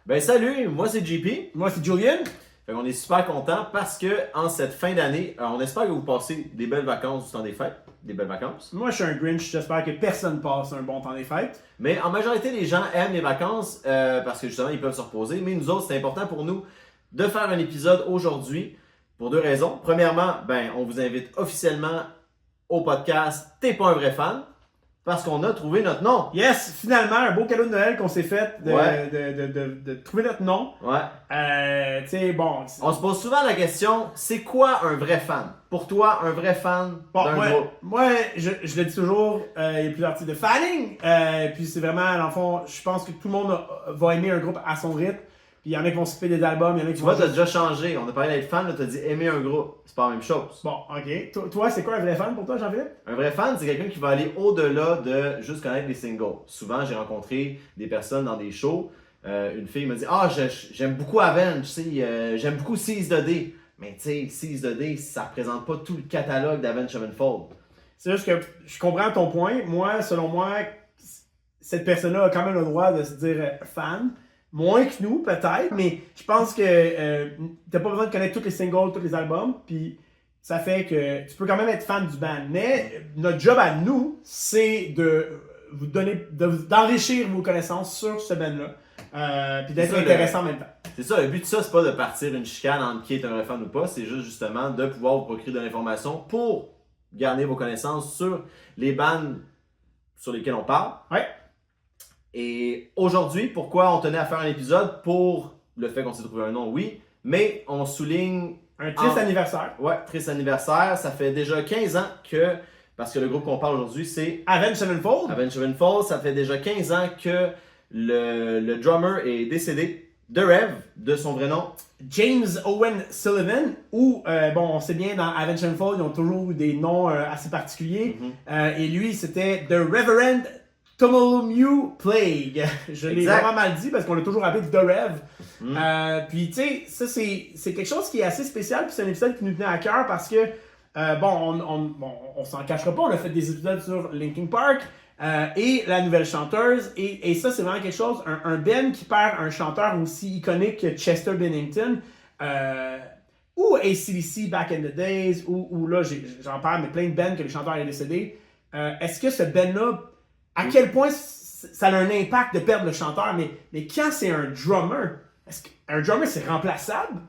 Ben salut, moi c'est JP. Moi, c'est Julian. On est super content parce que en cette fin d'année, on espère que vous passez des belles vacances du temps des fêtes, des belles vacances. Moi, je suis un Grinch. J'espère que personne passe un bon temps des fêtes. Mais en majorité, les gens aiment les vacances parce que justement, ils peuvent se reposer. Mais nous autres, c'est important pour nous de faire un épisode aujourd'hui pour deux raisons. Premièrement, on vous invite officiellement au podcast T'es pas un vrai fan parce qu'on a trouvé notre nom. Yes, finalement, un beau cadeau de Noël qu'on s'est fait de, Ouais. de trouver notre nom. Ouais. Tu sais, bon. On se pose souvent la question, c'est quoi un vrai fan? Pour toi, un vrai fan d'un groupe? Moi, je le dis toujours, il y a plusieurs types de fanning. Puis c'est vraiment, dans le fond, je pense que tout le monde va aimer un groupe à son rythme. Puis il y en a qui vont skipper des albums, il y en a qui Tu vont. vois, t'as déjà changé. On a parlé d'être fan, là, t'as dit aimer un groupe. C'est pas la même chose. Bon, ok. Toi, c'est quoi un vrai fan pour toi, Jean-Philippe? Un vrai fan, c'est quelqu'un qui va aller au-delà de juste connaître les singles. Souvent, j'ai rencontré des personnes dans des shows. Une fille me dit j'aime beaucoup Avenge, tu sais, j'aime beaucoup Seize the Day. Mais tu sais, Seize the Day, ça représente pas tout le catalogue d'Avenge Sevenfold. C'est juste que je comprends ton point. Moi, selon moi, cette personne-là a quand même le droit de se dire fan. Moins que nous, peut-être, mais je pense que t'as pas besoin de connaître tous les singles, tous les albums, puis ça fait que tu peux quand même être fan du band. Mais notre job à nous, c'est de vous donner, d'enrichir vos connaissances sur ce band-là, puis d'être C'est ça, intéressant en même temps. C'est ça, le but de ça, c'est pas de partir une chicane entre qui est un vrai fan ou pas, c'est juste justement de pouvoir vous procurer de l'information pour garder vos connaissances sur les bands sur lesquels on parle. Ouais. Et aujourd'hui, pourquoi on tenait à faire un épisode? Pour le fait qu'on s'est trouvé un nom, oui, mais on souligne... Un triste anniversaire. Ouais, triste anniversaire. Ça fait déjà 15 ans que, parce que le groupe qu'on parle aujourd'hui, c'est Avenged Sevenfold. Avenged Sevenfold. Ça fait déjà 15 ans que le drummer est décédé. De Rev, de son vrai nom. James Owen Sullivan, ou, on sait bien, dans Avenged Sevenfold, ils ont toujours eu des noms assez particuliers. Et lui, c'était The Reverend Bartholomew Plague. Je l'ai vraiment mal dit parce qu'on l'a toujours appelé The Rev. Puis, tu sais, ça, c'est quelque chose qui est assez spécial. Puis, c'est un épisode qui nous tenait à cœur parce que, on s'en cachera pas. On a fait des épisodes sur Linkin Park et la nouvelle chanteuse. Et ça, c'est vraiment quelque chose. Un band qui perd un chanteur aussi iconique que Chester Bennington. Ou AC/DC Back in the Days. Ou là, j'en parle, mais plein de bands que les chanteurs ont décédé. Est-ce que ce band-là, à quel point ça a un impact de perdre le chanteur, mais quand c'est un drummer, est-ce qu'un drummer c'est remplaçable?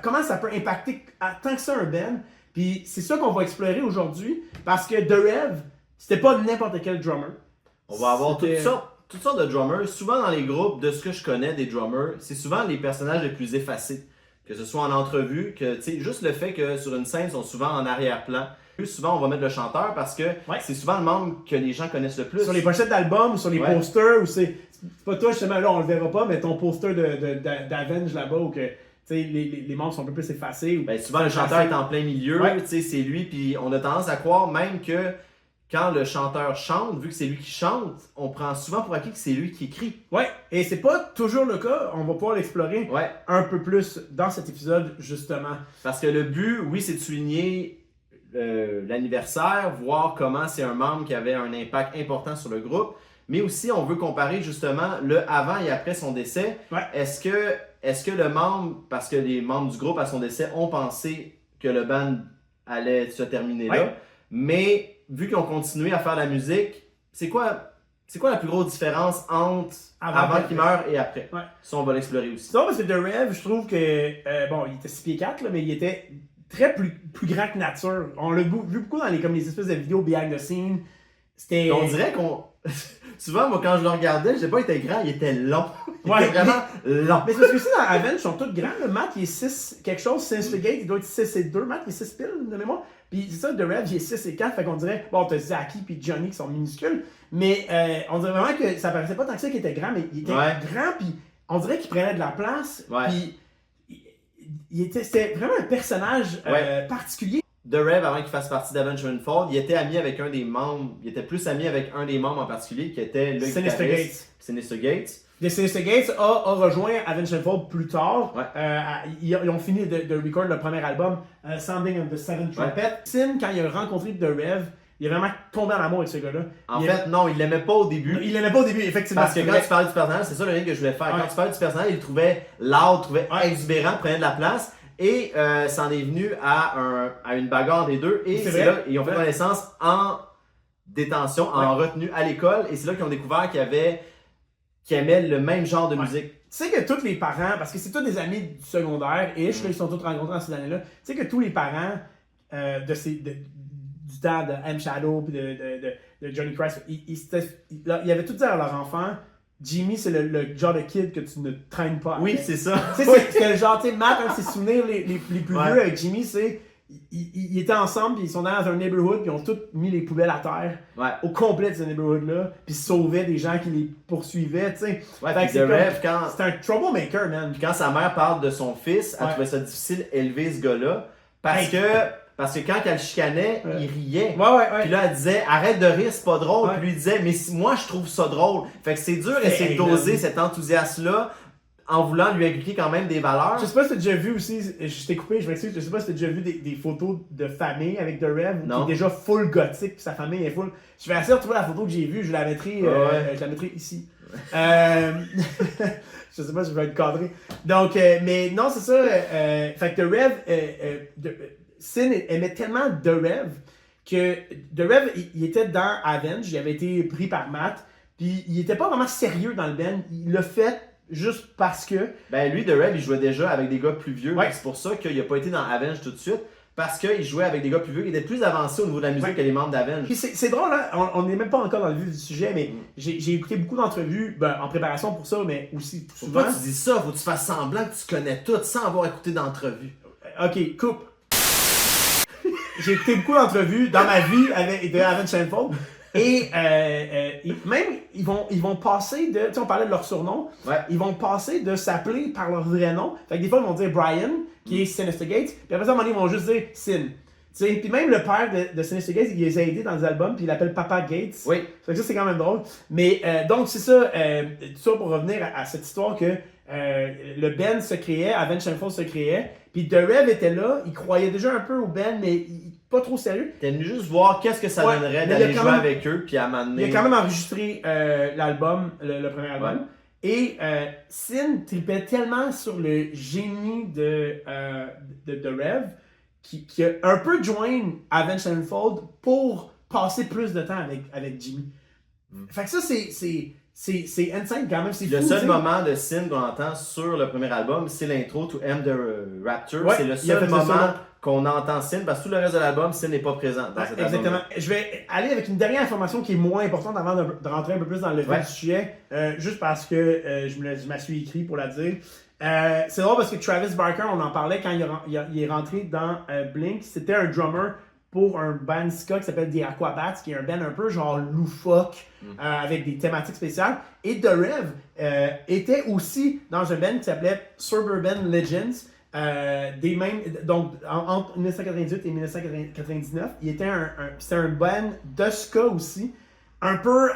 Comment ça peut impacter tant que ça un band? Puis c'est ça qu'on va explorer aujourd'hui, parce que The Rev, c'était pas n'importe quel drummer. On va avoir toutes sortes de drummers. Souvent dans les groupes, de ce que je connais des drummers, c'est souvent les personnages les plus effacés. Que ce soit en entrevue, que tu sais, juste le fait que sur une scène, ils sont souvent en arrière-plan. Souvent, on va mettre le chanteur parce que c'est souvent le membre que les gens connaissent le plus. Sur les pochettes d'albums ou sur les posters, ou c'est pas toi justement, là on le verra pas, mais ton poster d'Avenge là-bas, où que les membres sont un peu plus effacés. Souvent, le chanteur est en plein milieu, c'est lui, puis on a tendance à croire même que quand le chanteur chante, vu que c'est lui qui chante, on prend souvent pour acquis que c'est lui qui écrit. Ouais, et c'est pas toujours le cas, on va pouvoir l'explorer un peu plus dans cet épisode, justement. Parce que le but, oui, c'est de souligner l'anniversaire, voir comment c'est un membre qui avait un impact important sur le groupe, mais aussi on veut comparer justement le avant et après son décès. Est-ce que le membre, parce que les membres du groupe à son décès ont pensé que le band allait se terminer là, mais vu qu'ils ont continué à faire la musique, c'est quoi la plus grosse différence entre avant qu'il meure et après? Ça, on va l'explorer aussi. Ça, parce que The Rev, je trouve que, il était 6 pieds 4, là, mais il était plus grand que nature. On l'a vu beaucoup dans les espèces de vidéos behind the scene. On dirait qu'on... Souvent, moi, quand je le regardais, je disais pas qu'il était grand, il était long. Il était vraiment long. Mais c'est parce que aussi, dans Avenge, ils sont tous grands. Le Matt, il est 6 quelque chose. Since the Gate, il doit être 6 et 2. Matt, il est 6 piles, de mémoire. Puis c'est ça, The Rev, il est 6 et 4. Fait qu'on dirait, t'as Zaki puis Johnny qui sont minuscules. Mais on dirait vraiment que ça paraissait pas tant que ça qu'il était grand, mais il était grand, puis on dirait qu'il prenait de la place. Puis c'était vraiment un personnage particulier. The Rev, avant qu'il fasse partie d'Avenged Sevenfold, il était ami avec un des membres, il était plus ami avec un des membres en particulier, qui était le Sinister Gates. Sinister Gates. The Sinister Gates a rejoint Avenged Sevenfold plus tard. Ils ont fini de record le premier album, Sounding of the Seventh Trumpet. Sin, quand il a rencontré The Rev, Il est vraiment tombé en amour avec ce gars-là. En fait, non, il l'aimait pas au début. Il l'aimait pas au début, effectivement. Parce que quand tu parlais du personnage, c'est ça le lien que je voulais faire. Ouais. Quand tu parlais du personnage, il le trouvait loud, il le trouvait Ouais. exubérant, prenait de la place. Et ça en est venu à une bagarre des deux. Et c'est là, ils ont fait connaissance en détention, en retenue à l'école. Et c'est là qu'ils ont découvert qu'ils aimaient le même genre de musique. Tu sais que tous les parents, parce que c'est tous des amis du secondaire, là, ils sont tous rencontrés dans ces années-là. Tu sais que tous les parents du temps de M. Shadow et de Johnny Christ, ils avaient tout dit à leur enfant, Jimmy, c'est le genre de kid que tu ne traînes pas. Oui, c'est ça. Tu sais, c'est le genre, tu sais, Matt, un de ses souvenirs les plus vieux avec Jimmy, c'est ils étaient ensemble, puis ils sont dans un neighborhood, puis ils ont tous mis les poubelles à terre, au complet de ce neighborhood-là, puis ils sauvaient des gens qui les poursuivaient, tu sais. Ouais, puis The Rev, c'est un troublemaker, man. Puis quand sa mère parle de son fils, elle trouvait ça difficile d'élever ce gars-là, parce que quand elle le chicanait, il riait. Puis là, elle disait, arrête de rire, c'est pas drôle. Puis lui il disait, mais moi, je trouve ça drôle. Fait que c'est dur d'essayer de doser cet enthousiasme-là en voulant lui inculquer quand même des valeurs. Je sais pas si t'as déjà vu aussi, je t'ai coupé, je m'excuse, je sais pas si t'as déjà vu des photos de famille avec The Rev, qui est déjà full gothique, puis sa famille est full. Je vais essayer de retrouver la photo que j'ai vue, je la mettrai ici. Je sais pas si je vais être cadré. Donc, mais non, c'est ça. Fait que The Rev, Sin aimait tellement The Rev que The Rev, il était dans Avenge, il avait été pris par Matt, puis il était pas vraiment sérieux dans le band, il l'a fait juste parce que... Ben lui, The Rev, il jouait déjà avec des gars plus vieux, c'est pour ça qu'il a pas été dans Avenge tout de suite, parce qu'il jouait avec des gars plus vieux qui étaient plus avancés au niveau de la musique que les membres d'Avenge. Puis c'est drôle, hein? On n'est même pas encore dans le vif du sujet, mais j'ai écouté beaucoup d'entrevues en préparation pour ça, mais aussi souvent... Pourquoi tu dis ça? Faut que tu fasses semblant que tu connais tout sans avoir écouté d'entrevues. Ok, coupe. J'ai écouté beaucoup d'entrevues dans ma vie de Avenged Sevenfold. Et même, ils vont passer de... Tu sais, on parlait de leur surnom. Ils vont passer de s'appeler par leur vrai nom. Fait que des fois, ils vont dire Brian, qui est Sinister Gates. Puis après ça, à un moment donné, ils vont juste dire Sin. Puis même le père de Sinister Gates, il les a aidés dans des albums, puis il l'appelle Papa Gates. Fait que ça, c'est quand même drôle. Mais donc, c'est ça. Tout ça pour revenir à cette histoire que le band se créait, Avenged Sevenfold se créait. Puis The Rev était là, il croyait déjà un peu au band, mais pas trop sérieux. T'es venu juste voir qu'est-ce que ça donnerait d'aller jouer avec eux, puis à m'amener. Il a quand même enregistré l'album, le premier album. Et Sin tripait tellement sur le génie de The Rev qui a un peu joint Avenged Sevenfold pour passer plus de temps avec Jimmy. Fait que ça, c'est insane quand même, c'est fou. Le seul moment de Sin qu'on entend sur le premier album, c'est l'intro To End the Rapture. C'est le seul moment qu'on entend Sin, parce que tout le reste de l'album, Sin n'est pas présent dans cet album. Exactement. Je vais aller avec une dernière information qui est moins importante avant de rentrer un peu plus dans le vif du sujet, juste parce que je m'en suis écrit pour la dire. C'est drôle parce que Travis Barker, on en parlait quand il est rentré dans Blink, c'était un drummer pour un band ska qui s'appelle The Aquabats, qui est un band un peu genre loufoque, avec des thématiques spéciales. Et The Rev était aussi dans un band qui s'appelait Suburban Legends, donc entre 1998 et 1999. Il était c'était un band de ska aussi, un peu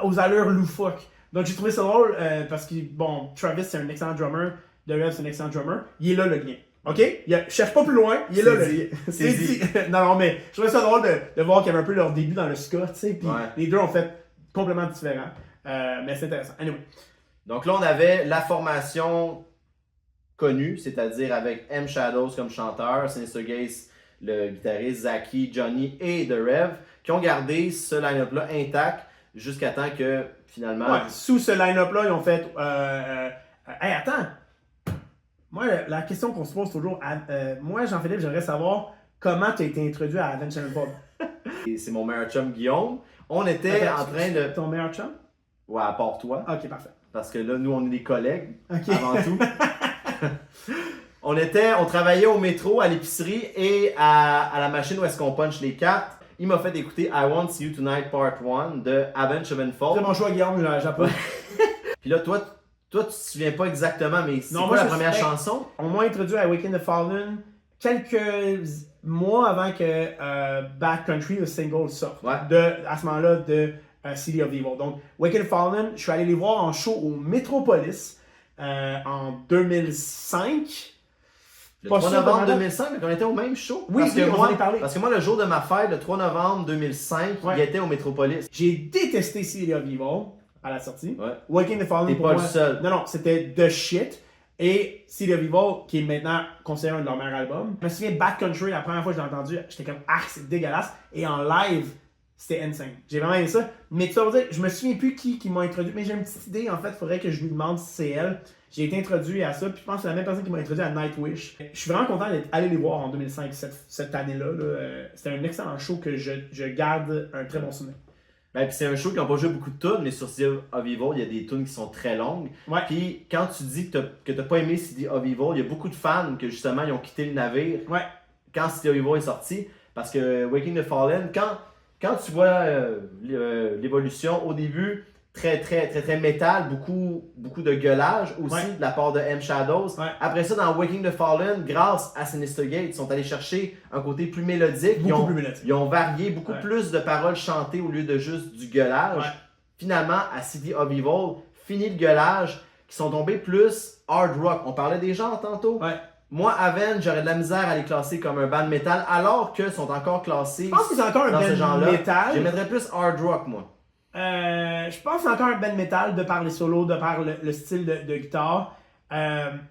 aux allures loufoques. Donc j'ai trouvé ça drôle parce que, bon, Travis c'est un excellent drummer, The Rev c'est un excellent drummer, il est là le lien. Ok? Je cherche pas plus loin, il est là le lien. C'est dit. Non, mais je trouvais ça drôle de voir qu'il y avait un peu leur début dans le ska, tu sais, puis les deux ont fait complètement différent. Mais c'est intéressant. Anyway. Donc là, on avait la formation connue, c'est-à-dire avec M. Shadows comme chanteur, Sinister Gates, le guitariste, Zaki, Johnny et The Rev, qui ont gardé ce line-up-là intact jusqu'à temps que finalement... sous ce line-up-là, ils ont fait... Hey, attends! Moi, la question qu'on se pose toujours, moi, Jean-Philippe, j'aimerais savoir comment tu as été introduit à Avenged Sevenfold. C'est mon meilleur chum Guillaume. On était en train de... Ton meilleur chum? Ouais, à part toi. Ok, parfait. Parce que là, nous, on est des collègues, avant tout. On travaillait au métro, à l'épicerie et à la machine où est-ce qu'on punch les cartes. Il m'a fait écouter I Want See You Tonight Part 1 de Avenged Sevenfold. C'est mon choix, Guillaume, j'apprends. Puis là, toi, tu te souviens pas exactement, mais c'est quoi la première chanson? On m'a introduit à Awaken the Fallen quelques mois avant que Bad Country, le single, sorte. À ce moment-là, de City of Evil. Donc, Awaken the Fallen, je suis allé les voir en show au Metropolis en 2005. Le Pas 3 sûr de novembre ma date. 2005, mais on était au même show. Oui, parce oui, que on moi, en a parlé. Parce que moi, le jour de ma fête, le 3 novembre 2005, Ouais. il était au Metropolis. J'ai détesté City of Evil à la sortie. Ouais. Waking the Fallen T'es pour pas moi. le seul. Non, c'était the shit. Et City of Evil, qui est maintenant considéré un de leurs meilleurs albums. Je me souviens, Bad Country, la première fois que je l'ai entendu, j'étais comme, ah, c'est dégueulasse. Et en live, c'était insane. J'ai vraiment aimé ça. Mais tu vas me dire, je me souviens plus qui m'a introduit. Mais j'ai une petite idée, en fait, il faudrait que je lui demande si c'est elle. J'ai été introduit à ça, puis je pense que c'est la même personne qui m'a introduit à Nightwish. Je suis vraiment content d'être allé les voir en 2005, cette année-là. C'était un excellent show que je garde un très bon souvenir. Ben, puis c'est un show qui n'a pas joué beaucoup de tunes, mais sur City of Evil, il y a des tunes qui sont très longues. Ouais. Puis quand tu dis que t'as pas aimé City of Evil, il y a beaucoup de fans que justement ils ont quitté le navire Ouais. quand City of Evil est sorti. Parce que Waking the Fallen, quand tu vois l'évolution au début, très métal, beaucoup de gueulage aussi Ouais. de la part de M Shadows. Ouais. Après ça, dans Waking the Fallen, grâce à Sinister Gate, ils sont allés chercher un côté plus mélodique. Beaucoup plus mélodique. Ils ont varié beaucoup Ouais. plus de paroles chantées au lieu de juste du gueulage. Ouais. Finalement, à City of Evil, fini le gueulage, qui sont tombés plus hard rock. On parlait des genres tantôt. Ouais. Moi, Aven, j'aurais de la misère à les classer comme un band metal, alors qu'ils sont encore classés Je pense que c'est encore un dans ce band genre-là. metal. J'aimerais plus hard rock, moi. Je pense que c'est encore un band metal de par les solos, de par le style de guitare.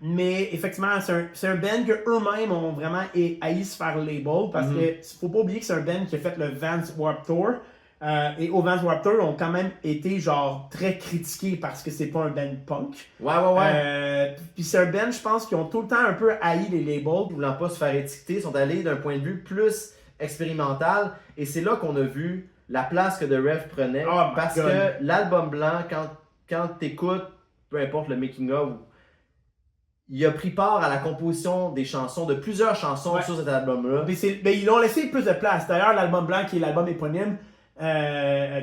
Mais effectivement, c'est un band que eux-mêmes ont vraiment haï se faire label parce que faut pas oublier que c'est un band qui a fait le Vans Warped Tour. Et au Vans Warped Tour, ils ont quand même été genre très critiqués parce que c'est pas un band punk. Ouais. Puis c'est un band, je pense, qui ont tout le temps un peu haï les labels. Ne voulant pas se faire étiqueter, ils sont allés d'un point de vue plus expérimental. Et c'est là qu'on a vu la place que The Rev prenait. Oh my parce God. que l'album blanc, quand tu écoutes, peu importe le making-of, il a pris part à la composition des chansons, de plusieurs chansons Ouais. sur cet album-là. Mais ils ont laissé plus de place. D'ailleurs, l'album blanc, qui est l'album éponyme,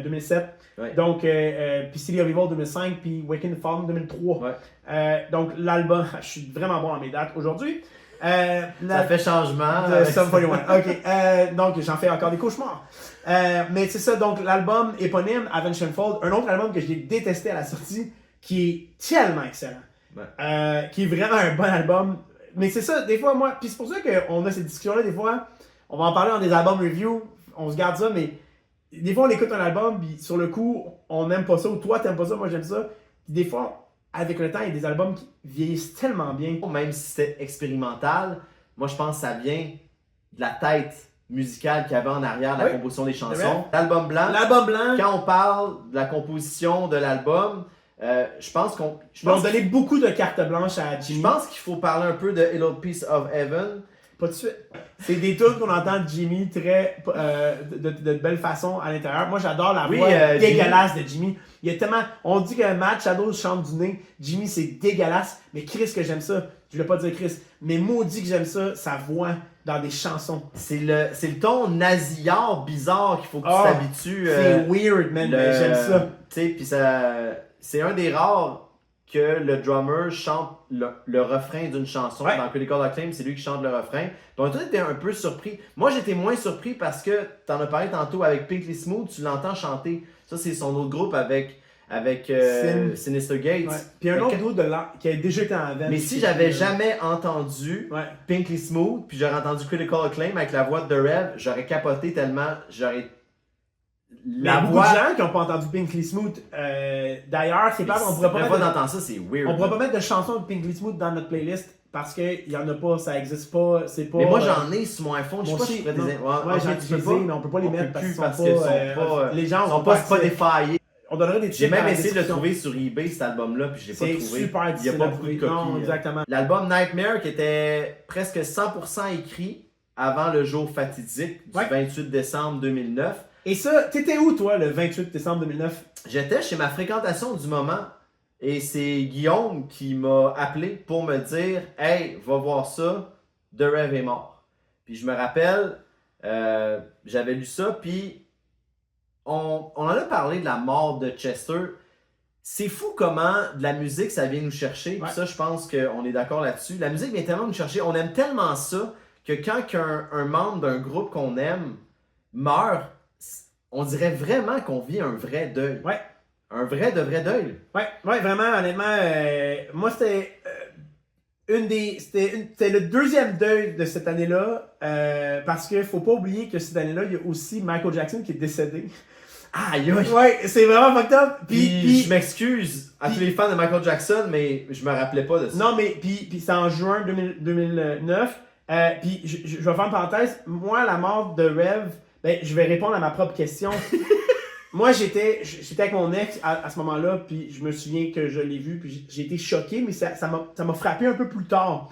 2007. Ouais. Donc, puis City of Evil 2005, puis Waking the Fallen 2003. Ouais. Donc, l'album, je suis vraiment bon à mes dates aujourd'hui. Ça fait changement. de avec Sum ça. 41. Ok, donc j'en fais encore des cauchemars. Mais c'est ça, donc l'album éponyme, Avenged Fold, un autre album que j'ai détesté à la sortie, qui est tellement excellent. Ouais. Qui est vraiment un bon album. Mais c'est ça, des fois, moi, puis c'est pour ça qu'on a cette discussion-là, des fois, on va en parler dans des albums review, on se garde ça, mais des fois, on écoute un album, puis sur le coup, on n'aime pas ça, ou toi, t'aimes pas ça, moi, j'aime ça. Puis des fois, avec le temps, il y a des albums qui vieillissent tellement bien. Même si c'était expérimental, moi je pense que ça vient de la tête musicale qu'il y avait en arrière de la Oui. composition des vrai. chansons. L'album blanc, L'album blanc, quand on parle de la composition de l'album, je pense ils ont donné beaucoup de cartes blanches à Jimmy. je pense qu'il faut parler un peu de A Little Piece of Heaven. Pas de suite. C'est des tunes qu'on entend de Jimmy très de belle façon à l'intérieur. Moi, j'adore la Oui, voix dégueulasse Jimmy. de Jimmy. Il y a tellement. On dit que Matt Shadows chante du nez. Jimmy, c'est dégueulasse. Mais Chris, que j'aime ça. Je voulais pas dire Chris. Mais maudit que j'aime ça, sa voix dans des chansons. C'est le ton nasillard bizarre qu'il faut que tu Oh, t'habitues. C'est weird, man. Mais j'aime ça. Tu sais, puis c'est un des rares que le drummer chante le refrain d'une chanson. Ouais. Dans Critical Acclaim, c'est lui qui chante le refrain. Donc, toi, t'étais un peu surpris. Moi, j'étais moins surpris parce que t'en as parlé tantôt avec Pinkly Smooth, tu l'entends chanter. Ça, c'est son autre groupe avec Sinister Gates. Ouais. Puis un Mais autre groupe qui a déjà été en Avenged. Mais si j'avais jamais entendu Ouais. Pinkly Smooth, puis j'aurais entendu Critical Acclaim avec la voix de The Rev, j'aurais capoté tellement, j'aurais... Mais il y a beaucoup de gens qui n'ont pas entendu Pinkly Smooth. D'ailleurs, c'est pas on pourrait pas La mettre fois de- d'entendre ça, c'est weird. On pourrait pas mettre de chansons de Pinkly Smooth dans notre playlist parce qu'il y en a pas, ça existe pas, c'est pas. Mais moi, j'en ai sur mon iPhone, je sais moi pas si aussi, je ferais des... non. Ouais, Ouais, ok, j'en tu peux ai pas. mais on peut pas les On mettre peut parce plus qu'ils parce sont qu'ils pas, sont pas... les gens sont pas Spotify. On donnerait des J'ai titres dans même la essayé de le description. trouver sur eBay, cet album-là, puis je l'ai pas C'est trouvé. super Il y a difficile pas à beaucoup de trouver. copies. Non, exactement. L'album Nightmare, qui était presque 100% écrit avant le jour fatidique du Ouais. 28 décembre 2009. Et ça, t'étais où toi le 28 décembre 2009? J'étais chez ma fréquentation du moment et c'est Guillaume qui m'a appelé pour me dire « Hey, va voir ça, The Rev est mort. » Puis je me rappelle, j'avais lu ça, puis on en a parlé de la mort de Chester. C'est fou comment de la musique, ça vient nous chercher. Puis Ouais. ça, je pense qu'on est d'accord là-dessus. La musique vient tellement nous chercher. On aime tellement ça que quand un membre d'un groupe qu'on aime meurt, on dirait vraiment qu'on vit un vrai deuil. Ouais. Un vrai de vrai deuil. Ouais, vraiment, honnêtement, moi c'était. c'était le deuxième deuil de cette année-là, parce que faut pas oublier que cette année-là, il y a aussi Michael Jackson qui est décédé. Aïe, aïe. Ouais, c'est vraiment fucked up. Puis je m'excuse à tous les fans de Michael Jackson, mais je me rappelais pas de ça. Non, mais puis c'est en juin 2009. Puis je vais faire une parenthèse. Moi, la mort de Rev, ben, je vais répondre à ma propre question. Moi, j'étais avec mon ex à ce moment-là, puis je me souviens que je l'ai vu, puis j'ai été choqué, mais ça m'a frappé un peu plus tard.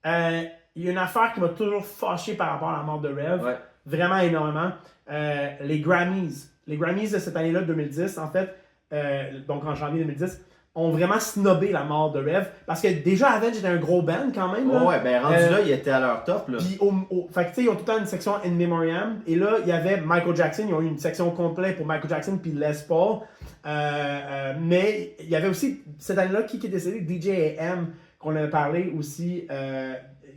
Il y a une affaire qui m'a toujours fâché par rapport à la mort de Rev, vraiment énormément. Les Grammys. Les Grammys de cette année-là, 2010, en fait, donc en janvier 2010, ont vraiment snobé la mort de Rev. Parce que déjà, Avenged était un gros band quand même. Là. Ouais, ben rendu là, ils étaient à leur top. Là. Puis, fait que tu sais, ils ont tout le temps une section In Memoriam. Et là, il y avait Michael Jackson. Ils ont eu une section complète pour Michael Jackson puis Les Paul. Mais il y avait aussi, cette année-là, qui est décédé? DJ AM, qu'on avait parlé aussi.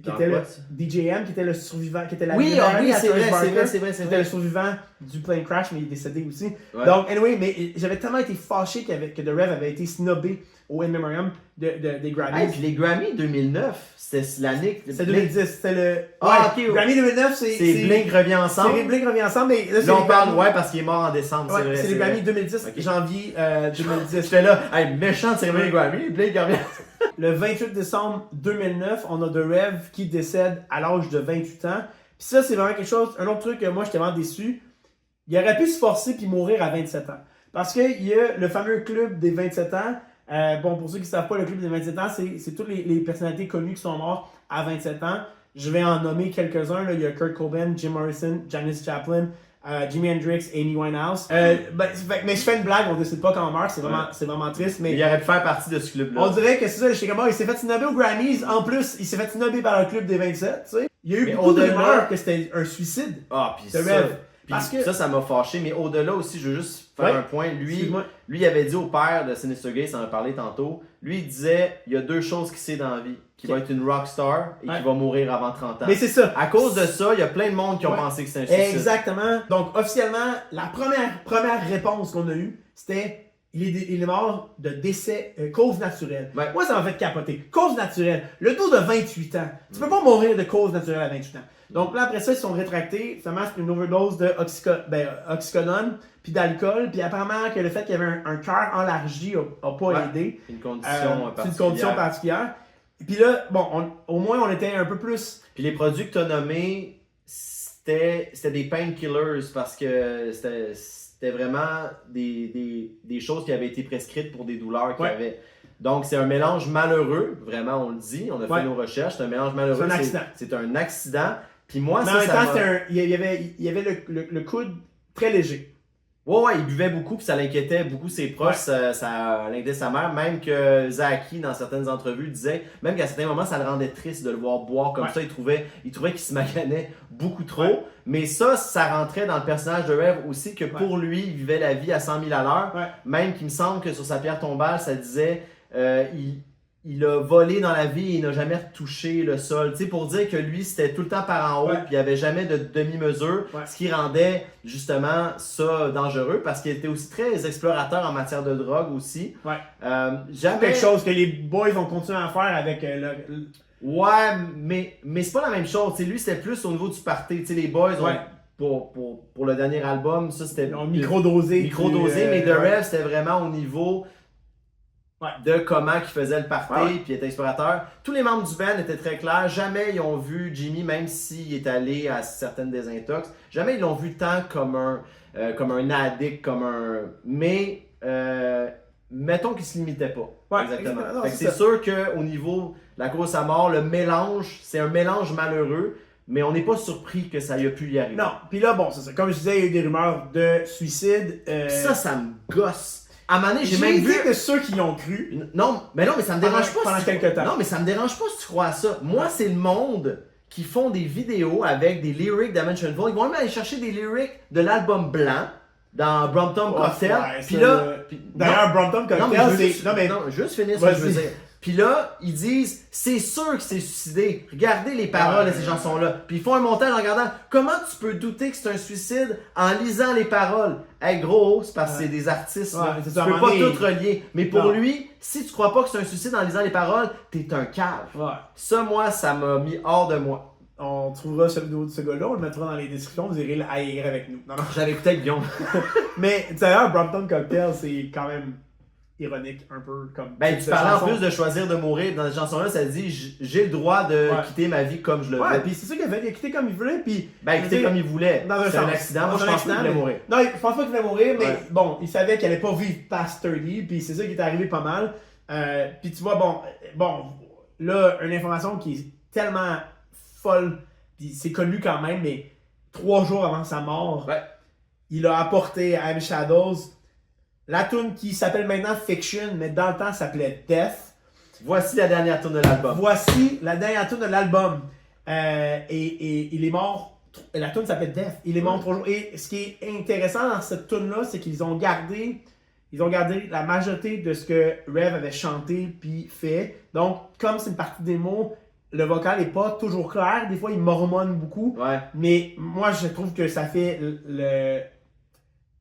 Qui était le DJM, qui était le survivant, qui était la oui, c'est vrai. Qui était le survivant du plane crash, mais il est décédé aussi. Ouais. Donc, anyway, mais j'avais tellement été fâché que The Rev avait été snobé au In Memoriam des Grammys. Hey, puis les Grammys 2009, c'était l'année. C'est 2010, c'était le. Ah, ok. Grammy 2009, c'est Blink revient ensemble. C'est Blink revient ensemble, mais là, là on parle, parce qu'il est mort en décembre, ouais, c'est vrai. C'est les Grammy 2010, okay. Janvier 2010. J'étais là, hey, méchant de cérémonie les Grammy, Blink revient. Le 28 décembre 2009, on a The Rev qui décède à l'âge de 28 ans. Puis ça, c'est vraiment quelque chose, un autre truc que moi, j'étais vraiment déçu. Il aurait pu se forcer puis mourir à 27 ans. Parce qu'il y a le fameux club des 27 ans. Bon, pour ceux qui ne savent pas, le club des 27 ans, c'est toutes les personnalités connues qui sont mortes à 27 ans. Je vais en nommer quelques-uns. Là. Il y a Kurt Cobain, Jim Morrison, Janis Joplin, Jimi Hendrix, Amy Winehouse. Mais je fais une blague, on ne décide pas quand on meurt, c'est vraiment triste. Mais il aurait pu faire partie de ce club-là. On dirait que c'est ça, le Chicago, il s'est fait snobber aux Grammys. En plus, il s'est fait snobber par le club des 27. Tu sais. Il y a eu beaucoup de rumeurs que c'était un suicide. Ah, puis ça. Parce que ça m'a fâché. Mais au-delà aussi, je veux juste faire un point. Lui, il avait dit au père de Sinister Gates, on en a parlé tantôt, lui, il disait il y a deux choses qu'il sait dans la vie. Qu'il va être une rockstar et qu'il va mourir avant 30 ans. Mais c'est ça. À cause de ça, il y a plein de monde qui ont pensé que c'était un suicide. Exactement. Donc, officiellement, la première réponse qu'on a eue, c'était il est mort de décès, cause naturelle. Ouais. Moi, ça m'a fait capoter. Cause naturelle. Le dos de 28 ans. Tu peux pas mourir de cause naturelle à 28 ans. Donc là, après ça, ils sont rétractés. Finalement, c'est une overdose de oxycodone puis d'alcool. Puis apparemment que le fait qu'il y avait un cœur enlargi a pas aidé. Une condition particulière. C'est une condition particulière. Puis là, bon, au moins, on était un peu plus... Puis les produits que tu as nommés, c'était des painkillers parce que c'était vraiment des choses qui avaient été prescrites pour des douleurs qu'il y avait. Donc, c'est un mélange malheureux, vraiment, on le dit. On a fait nos recherches, c'est un mélange malheureux. C'est un accident. C'est un accident. Puis moi, mais en même temps, il y avait le coude très léger. Ouais, il buvait beaucoup, puis ça l'inquiétait beaucoup ses proches, ça l'inquiétait sa mère. Même que Zaki, dans certaines entrevues, disait, même qu'à certains moments, ça le rendait triste de le voir boire comme ça. Il trouvait qu'il se maganait beaucoup trop. Mais ça rentrait dans le personnage de Rev aussi, que pour lui, il vivait la vie à 100 000 à l'heure. Même qu'il me semble que sur sa pierre tombale, ça disait, il a volé dans la vie et il n'a jamais touché le sol. Tu sais, pour dire que lui, c'était tout le temps par en haut, puis il n'y avait jamais de demi-mesure, ce qui rendait justement ça dangereux parce qu'il était aussi très explorateur en matière de drogue aussi. Quelque chose que les boys vont continuer à faire avec Ouais, mais c'est pas la même chose. T'sais, lui, c'était plus au niveau du party. T'sais, les boys, pour le dernier album, ça c'était micro-dosé. Mais The Rev, c'était vraiment au niveau de comment il faisait le party, puis il était explorateur. Tous les membres du band étaient très clairs. Jamais ils ont vu Jimmy, même s'il est allé à certaines désintox, jamais ils l'ont vu tant comme un addict, mais mettons qu'il se limitait pas. Exactement. C'est sûr qu'au niveau de la cause à mort, le mélange, c'est un mélange malheureux, mais on n'est pas surpris que ça ait pu y arriver. Non, puis là, bon, c'est ça. Comme je disais, il y a eu des rumeurs de suicide. Ça me gosse. À un moment donné, j'ai même vu que ceux qui y ont cru. Non, mais ça me dérange pas. Pendant quelques temps. Non, mais ça me dérange pas si tu crois à ça. Moi, c'est le monde qui font des vidéos avec des lyrics d'Avenged Sevenfold. Ils vont même aller chercher des lyrics de l'album blanc dans Brompton Cocktail. Puis là, d'ailleurs, Brompton Cocktail, juste finir ce que je veux dire. Puis là, ils disent, c'est sûr que c'est suicidé. Regardez les paroles de ces chansons-là. Puis ils font un montage en regardant, comment tu peux douter que c'est un suicide en lisant les paroles? Hey gros, c'est parce que c'est des artistes. Ouais, Tu c'est ça, peux à un pas moment donné- tout relier. Mais pour Non. lui, si tu crois pas que c'est un suicide en lisant les paroles, t'es un cave. Ouais. Ça, moi, ça m'a mis hors de moi. On trouvera cette vidéo de ce gars-là, on le mettra dans les descriptions, vous irez le haïr avec nous. Non, non. J'avais écouté avec Guillaume. Mais d'ailleurs, Brompton Cocktail, c'est quand même ironique, un peu comme. Ben, tu cette parlais en chanson. plus de choisir de mourir. Dans cette chanson-là, ça dit j'ai le droit de Ouais. quitter ma vie comme je le veux. Ouais, puis c'est ça qu'il a fait, il a quitté comme il voulait, puis. Ben, quitter comme il voulait. Dans un C'est un sens. accident. Moi, Dans je un pense accident, pas qu'il voulait mais- mourir. Non, je pense pas qu'il voulait mourir, mais Ouais. bon, il savait qu'il allait pas vivre past 30, puis c'est ça qui est arrivé pas mal. Puis tu vois, bon, là, une information qui est tellement folle, puis c'est connu quand même, mais 3 jours avant sa mort, Ouais. il a apporté à M. Shadows la tune qui s'appelle maintenant Fiction, mais dans le temps, ça s'appelait Death. Voici la dernière tourne de l'album. Voici la dernière tune de l'album. Et il est mort. La tune s'appelle Death. Il est mort Ouais. 3 jours. Et ce qui est intéressant dans cette tune-là, c'est qu'ils ont gardé la majorité de ce que Rev avait chanté puis fait. Donc, comme c'est une partie des mots, le vocal n'est pas toujours clair. Des fois, il mormonne beaucoup. Ouais. Mais moi, je trouve que ça fait le.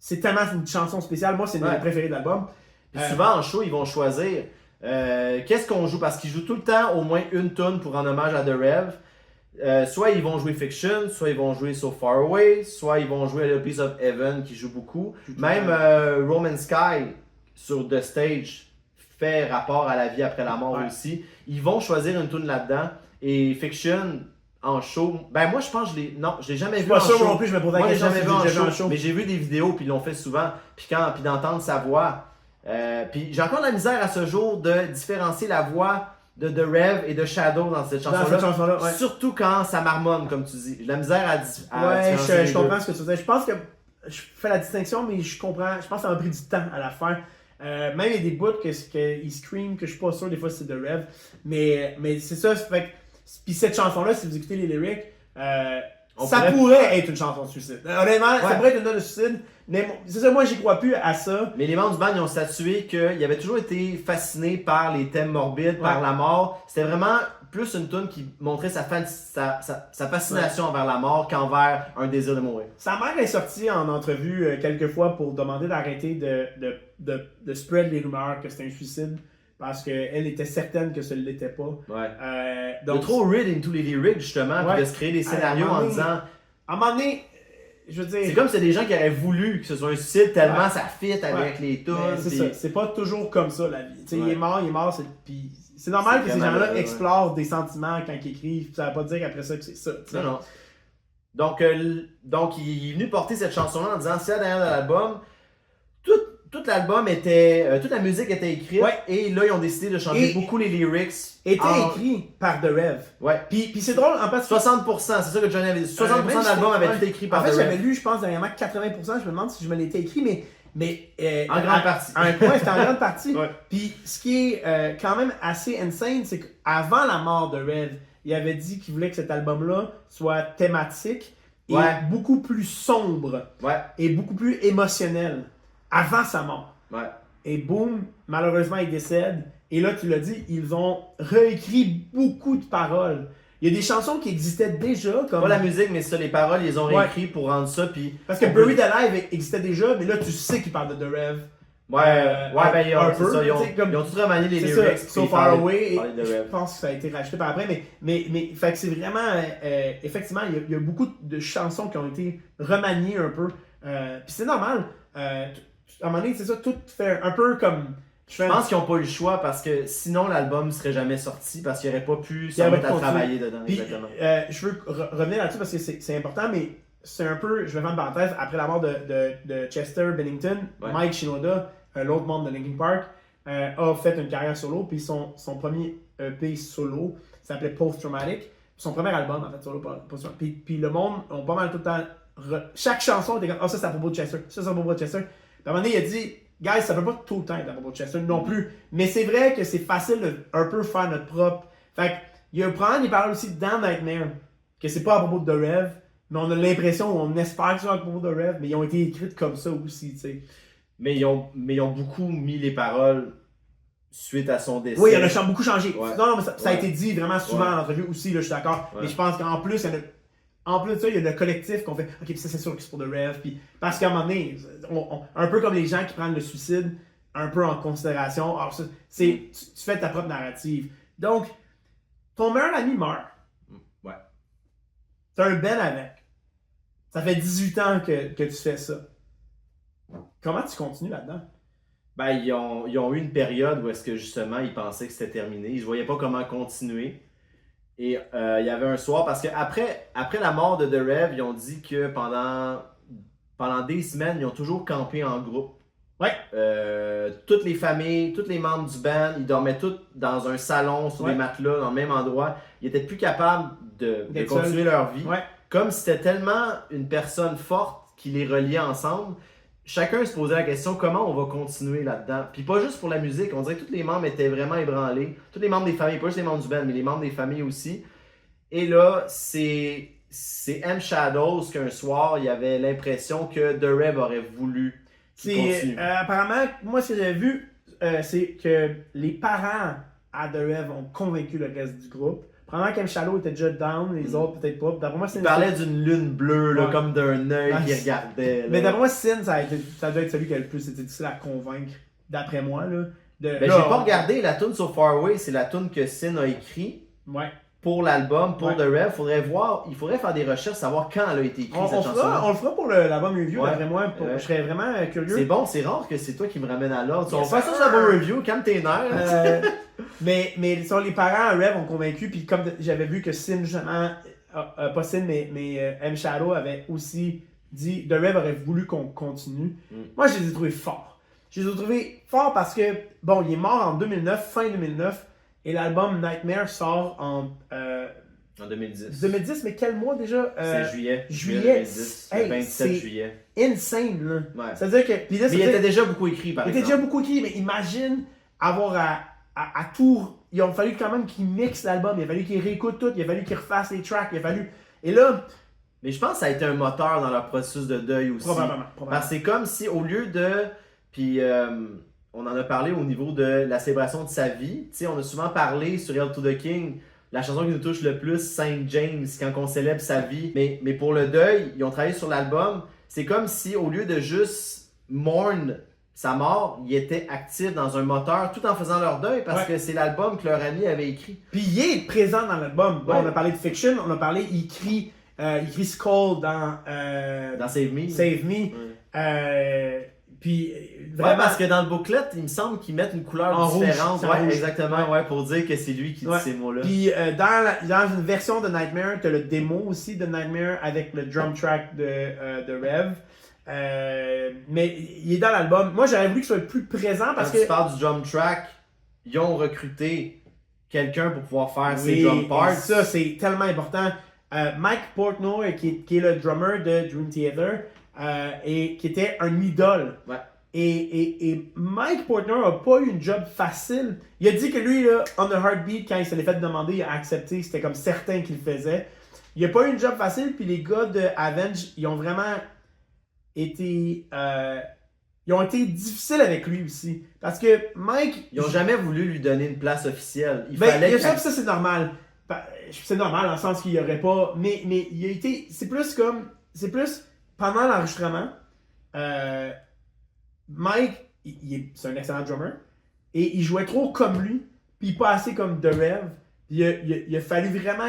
C'est tellement une chanson spéciale. Moi, c'est une de mes Ouais. préférées de l'album. Puis souvent en show, ils vont choisir qu'est-ce qu'on joue parce qu'ils jouent tout le temps au moins une tune pour rendre hommage à The Rev. Soit ils vont jouer Fiction, soit ils vont jouer So Far Away, soit ils vont jouer A Piece of Heaven qui joue beaucoup. Même Roman Sky sur The Stage fait rapport à la vie après la mort Ouais. aussi. Ils vont choisir une tune là-dedans et Fiction en show. Ben moi je pense que je l'ai jamais Je vu suis pas en sûr show. moi non plus, je me pose la Moi, je l'ai question jamais si vu en j'ai déjà vu show, mais j'ai vu des vidéos, puis ils l'ont fait souvent. Puis d'entendre sa voix. Puis j'ai encore de la misère à ce jour de différencier la voix de The Rev et de Shadow dans cette Dans chanson-là. cette chanson-là, ouais. Surtout quand ça marmonne, comme tu dis. J'ai de la misère à Ouais, différencier les je deux. comprends ce que tu veux dire. Je pense que je fais la distinction, mais je comprends. Je pense que ça m'a pris du temps à la faire. Même il y a des bouts que il scream, que je suis pas sûr, des fois c'est de Rev. Mais c'est ça. Fait que, puis cette chanson-là, si vous écoutez les lyrics, ça pourrait être une chanson de suicide. Honnêtement, ça pourrait être une note de suicide. Mais c'est ça, moi j'y crois plus à ça. Mais les membres du band, ils ont statué qu'ils avaient toujours été fascinés par les thèmes morbides, par la mort. C'était vraiment plus une tune qui montrait sa fascination envers la mort qu'envers un désir de mourir. Sa mère est sortie en entrevue quelques fois pour demander d'arrêter de spread les rumeurs que c'était un suicide parce qu'elle était certaine que ce ne l'était pas. Ouais. Donc, de trop read into les lyrics, justement, puis de se créer des scénarios en disant... À un moment donné, je veux dire... C'est comme si c'est des gens qui auraient voulu que ce soit un suicide tellement ça fit avec les tunes. C'est ça, c'est pas toujours comme ça la vie. Il est mort, puis c'est C'est normal que ces vraiment gens-là malheureux, explorent des sentiments quand ils écrivent. Ça veut pas dire qu'après ça que c'est ça. Non, non. Donc, il est venu porter cette chanson-là en disant c'est la dernière de l'album. Tout l'album était. Toute la musique était écrite. Ouais. Et là, ils ont décidé de changer beaucoup les lyrics. Était écrit par The Rev. Ouais. Puis c'est drôle, en fait. 60%, c'est ça que Johnny avait dit. 60% de l'album avait été écrit par En fait, The j'avais Rev. lu, je pense, dernièrement 80%. Je me demande si je me l'étais écrit, mais En grande partie. C'était en grande partie. Ouais. Puis ce qui est quand même assez insane, c'est qu'avant la mort de Rev, il avait dit qu'il voulait que cet album-là soit thématique et beaucoup plus sombre et beaucoup plus émotionnel avant sa mort. Ouais. Et boum, malheureusement, il décède. Et là, tu l'as dit, ils ont réécrit beaucoup de paroles. Il y a des chansons qui existaient déjà. Comme... Pas la musique, mais ça, les paroles, ils ont réécrit pour rendre ça. Puis parce que Buried Alive existait déjà, mais là, tu sais qu'ils parlent de The Rev. Ben, ils ont tout remanié les lyrics. So Far Away, de je Rev. pense que ça a été racheté par après, mais fait que c'est vraiment, effectivement, il y a beaucoup de chansons qui ont été remaniées un peu, puis c'est normal, à un moment donné, c'est ça, tout fait un peu comme... Je pense qu'ils n'ont pas eu le choix parce que sinon l'album ne serait jamais sorti parce qu'ils n'auraient pas pu se Il aurait mettre à continué. travailler dedans. Puis, Exactement. je veux revenir là-dessus parce que c'est important, mais c'est un peu, je vais faire une parenthèse, après la mort de Chester Bennington, Mike Shinoda, l'autre membre de Linkin Park, a fait une carrière solo, puis son premier EP solo s'appelait Post Traumatic, son premier album en fait solo, puis le monde ont pas mal tout le temps, chaque chanson était comme, ça c'est à propos de Chester, ça c'est à propos de Chester, puis à un moment donné il a dit, guys, ça peut pas tout le temps être à propos de Chester non plus. Mais c'est vrai que c'est facile de un peu faire notre propre. Fait que, il y a probablement des paroles aussi dans Nightmare, que c'est pas à propos de The Rev, mais on a l'impression, on espère que c'est à propos de The Rev, mais ils ont été écrites comme ça aussi, tu sais. Mais ils ont beaucoup mis les paroles suite à son décès. Oui, il a beaucoup changé. Ouais. Non, mais ça a été dit vraiment souvent Ouais. en entrevue aussi, là, je suis d'accord. Ouais. Mais je pense qu'en plus, en plus de ça, il y a le collectif qu'on fait. Ok, puis ça, c'est sûr que c'est pour The Rev. Puis, parce qu'à un moment donné, un peu comme les gens qui prennent le suicide un peu en considération. Alors, ça, tu fais ta propre narrative. Donc, ton meilleur ami meurt. Ouais. T'as un Ben avec. Ça fait 18 ans que tu fais ça. Comment tu continues là-dedans? Ben, ils ont eu une période où est-ce que justement ils pensaient que c'était terminé. Ils ne voyaient pas comment continuer. Et il y avait un soir, parce qu'après la mort de The Rev, ils ont dit que pendant des semaines, ils ont toujours campé en groupe. Ouais. Toutes les familles, tous les membres du band, ils dormaient tous dans un salon, sur des matelas, dans le même endroit. Ils étaient plus capables de continuer leur vie. Ouais. Comme c'était tellement une personne forte qui les reliait ensemble, chacun se posait la question comment on va continuer là-dedans. Puis pas juste pour la musique, on dirait que tous les membres étaient vraiment ébranlés. Tous les membres des familles, pas juste les membres du band, mais les membres des familles aussi. Et là, c'est M. Shadows qu'un soir, il y avait l'impression que The Rev aurait voulu qu'il continue. Apparemment, moi, ce que j'avais vu, c'est que les parents à The Rev ont convaincu le reste du groupe. Probablement qu'M. Shadow était déjà down, les autres peut-être pas. D'après moi, Il parlait d'une lune bleue, là, comme d'un œil qui regardait. Là. Mais d'après moi, Sin, ça doit être celui qui a le plus été difficile à convaincre, d'après moi. Là, j'ai pas regardé la tune sur Faraway, c'est la tune que Sin a écrit. Ouais. Pour l'album, pour The Rev, il faudrait faire des recherches, savoir quand elle a été écrite, cette chanson. On le fera pour l'album review, d'après moi. Je serais vraiment curieux. C'est bon, c'est rare que c'est toi qui me ramène à l'ordre. On fait ça sur l'album review, calme tes nerfs. mais sur les parents, Rev ont convaincu, puis comme j'avais vu que Sin, justement, pas Sin, mais M. Shadow avait aussi dit, The Rev aurait voulu qu'on continue. Moi, je les ai trouvés forts. Je les ai trouvés forts parce que, bon, il est mort en 2009, fin 2009. Et l'album Nightmare sort en 2010. 2010, mais quel mois déjà? C'est juillet. Juillet. 2010, le 27 juillet. Insane, là. Ouais. C'est-à-dire que. Puis là, mais il était déjà beaucoup écrit, par exemple. Il était déjà beaucoup écrit, mais imagine avoir à tout. Il a fallu quand même qu'il mixe l'album, il a fallu qu'il réécoute tout, il a fallu qu'il refasse les tracks, il a fallu. Et là. Mais je pense que ça a été un moteur dans leur processus de deuil aussi. Probablement. Parce que c'est comme si, au lieu de. Puis. On en a parlé au niveau de la célébration de sa vie. Tu sais, on a souvent parlé sur Hail to the King, la chanson qui nous touche le plus, Saint James, quand on célèbre sa vie. Mais pour le deuil, ils ont travaillé sur l'album. C'est comme si, au lieu de juste mourn sa mort, ils étaient actifs dans un moteur tout en faisant leur deuil parce que c'est l'album que leur ami avait écrit. Puis il est présent dans l'album. Bon, on a parlé de Fiction, on a parlé, il crie Skull dans Save Me. Save Me. Puis, vraiment, parce que dans le booklet, il me semble qu'ils mettent une couleur différente. Rouge, exactement, pour dire que c'est lui qui dit ces mots-là. Puis dans une version de Nightmare, tu as le démo aussi de Nightmare avec le drum track de Rev. Mais il est dans l'album. Moi, j'aurais voulu qu'il soit plus présent parce que. Tu parles du drum track, ils ont recruté quelqu'un pour pouvoir faire ses drum parts. Ça, c'est tellement important. Mike Portnoy, qui est le drummer de Dream Theater, et qui était un idole. Ouais. Et Mike Portnoy n'a pas eu une job facile. Il a dit que lui, là, on the Heartbeat, quand il se l'est fait demander, il a accepté, c'était comme certain qu'il le faisait. Il n'a pas eu une job facile, puis les gars de Avenge, ils ont vraiment été... ils ont été difficiles avec lui aussi. Parce que Mike... Ils n'ont jamais voulu lui donner une place officielle. Ça, c'est normal. C'est normal, dans le sens qu'il n'y aurait pas... Mais il a été... C'est plus pendant l'enregistrement, Mike, c'est un excellent drummer, et il jouait trop comme lui, puis pas assez comme The Rev. Il a fallu vraiment...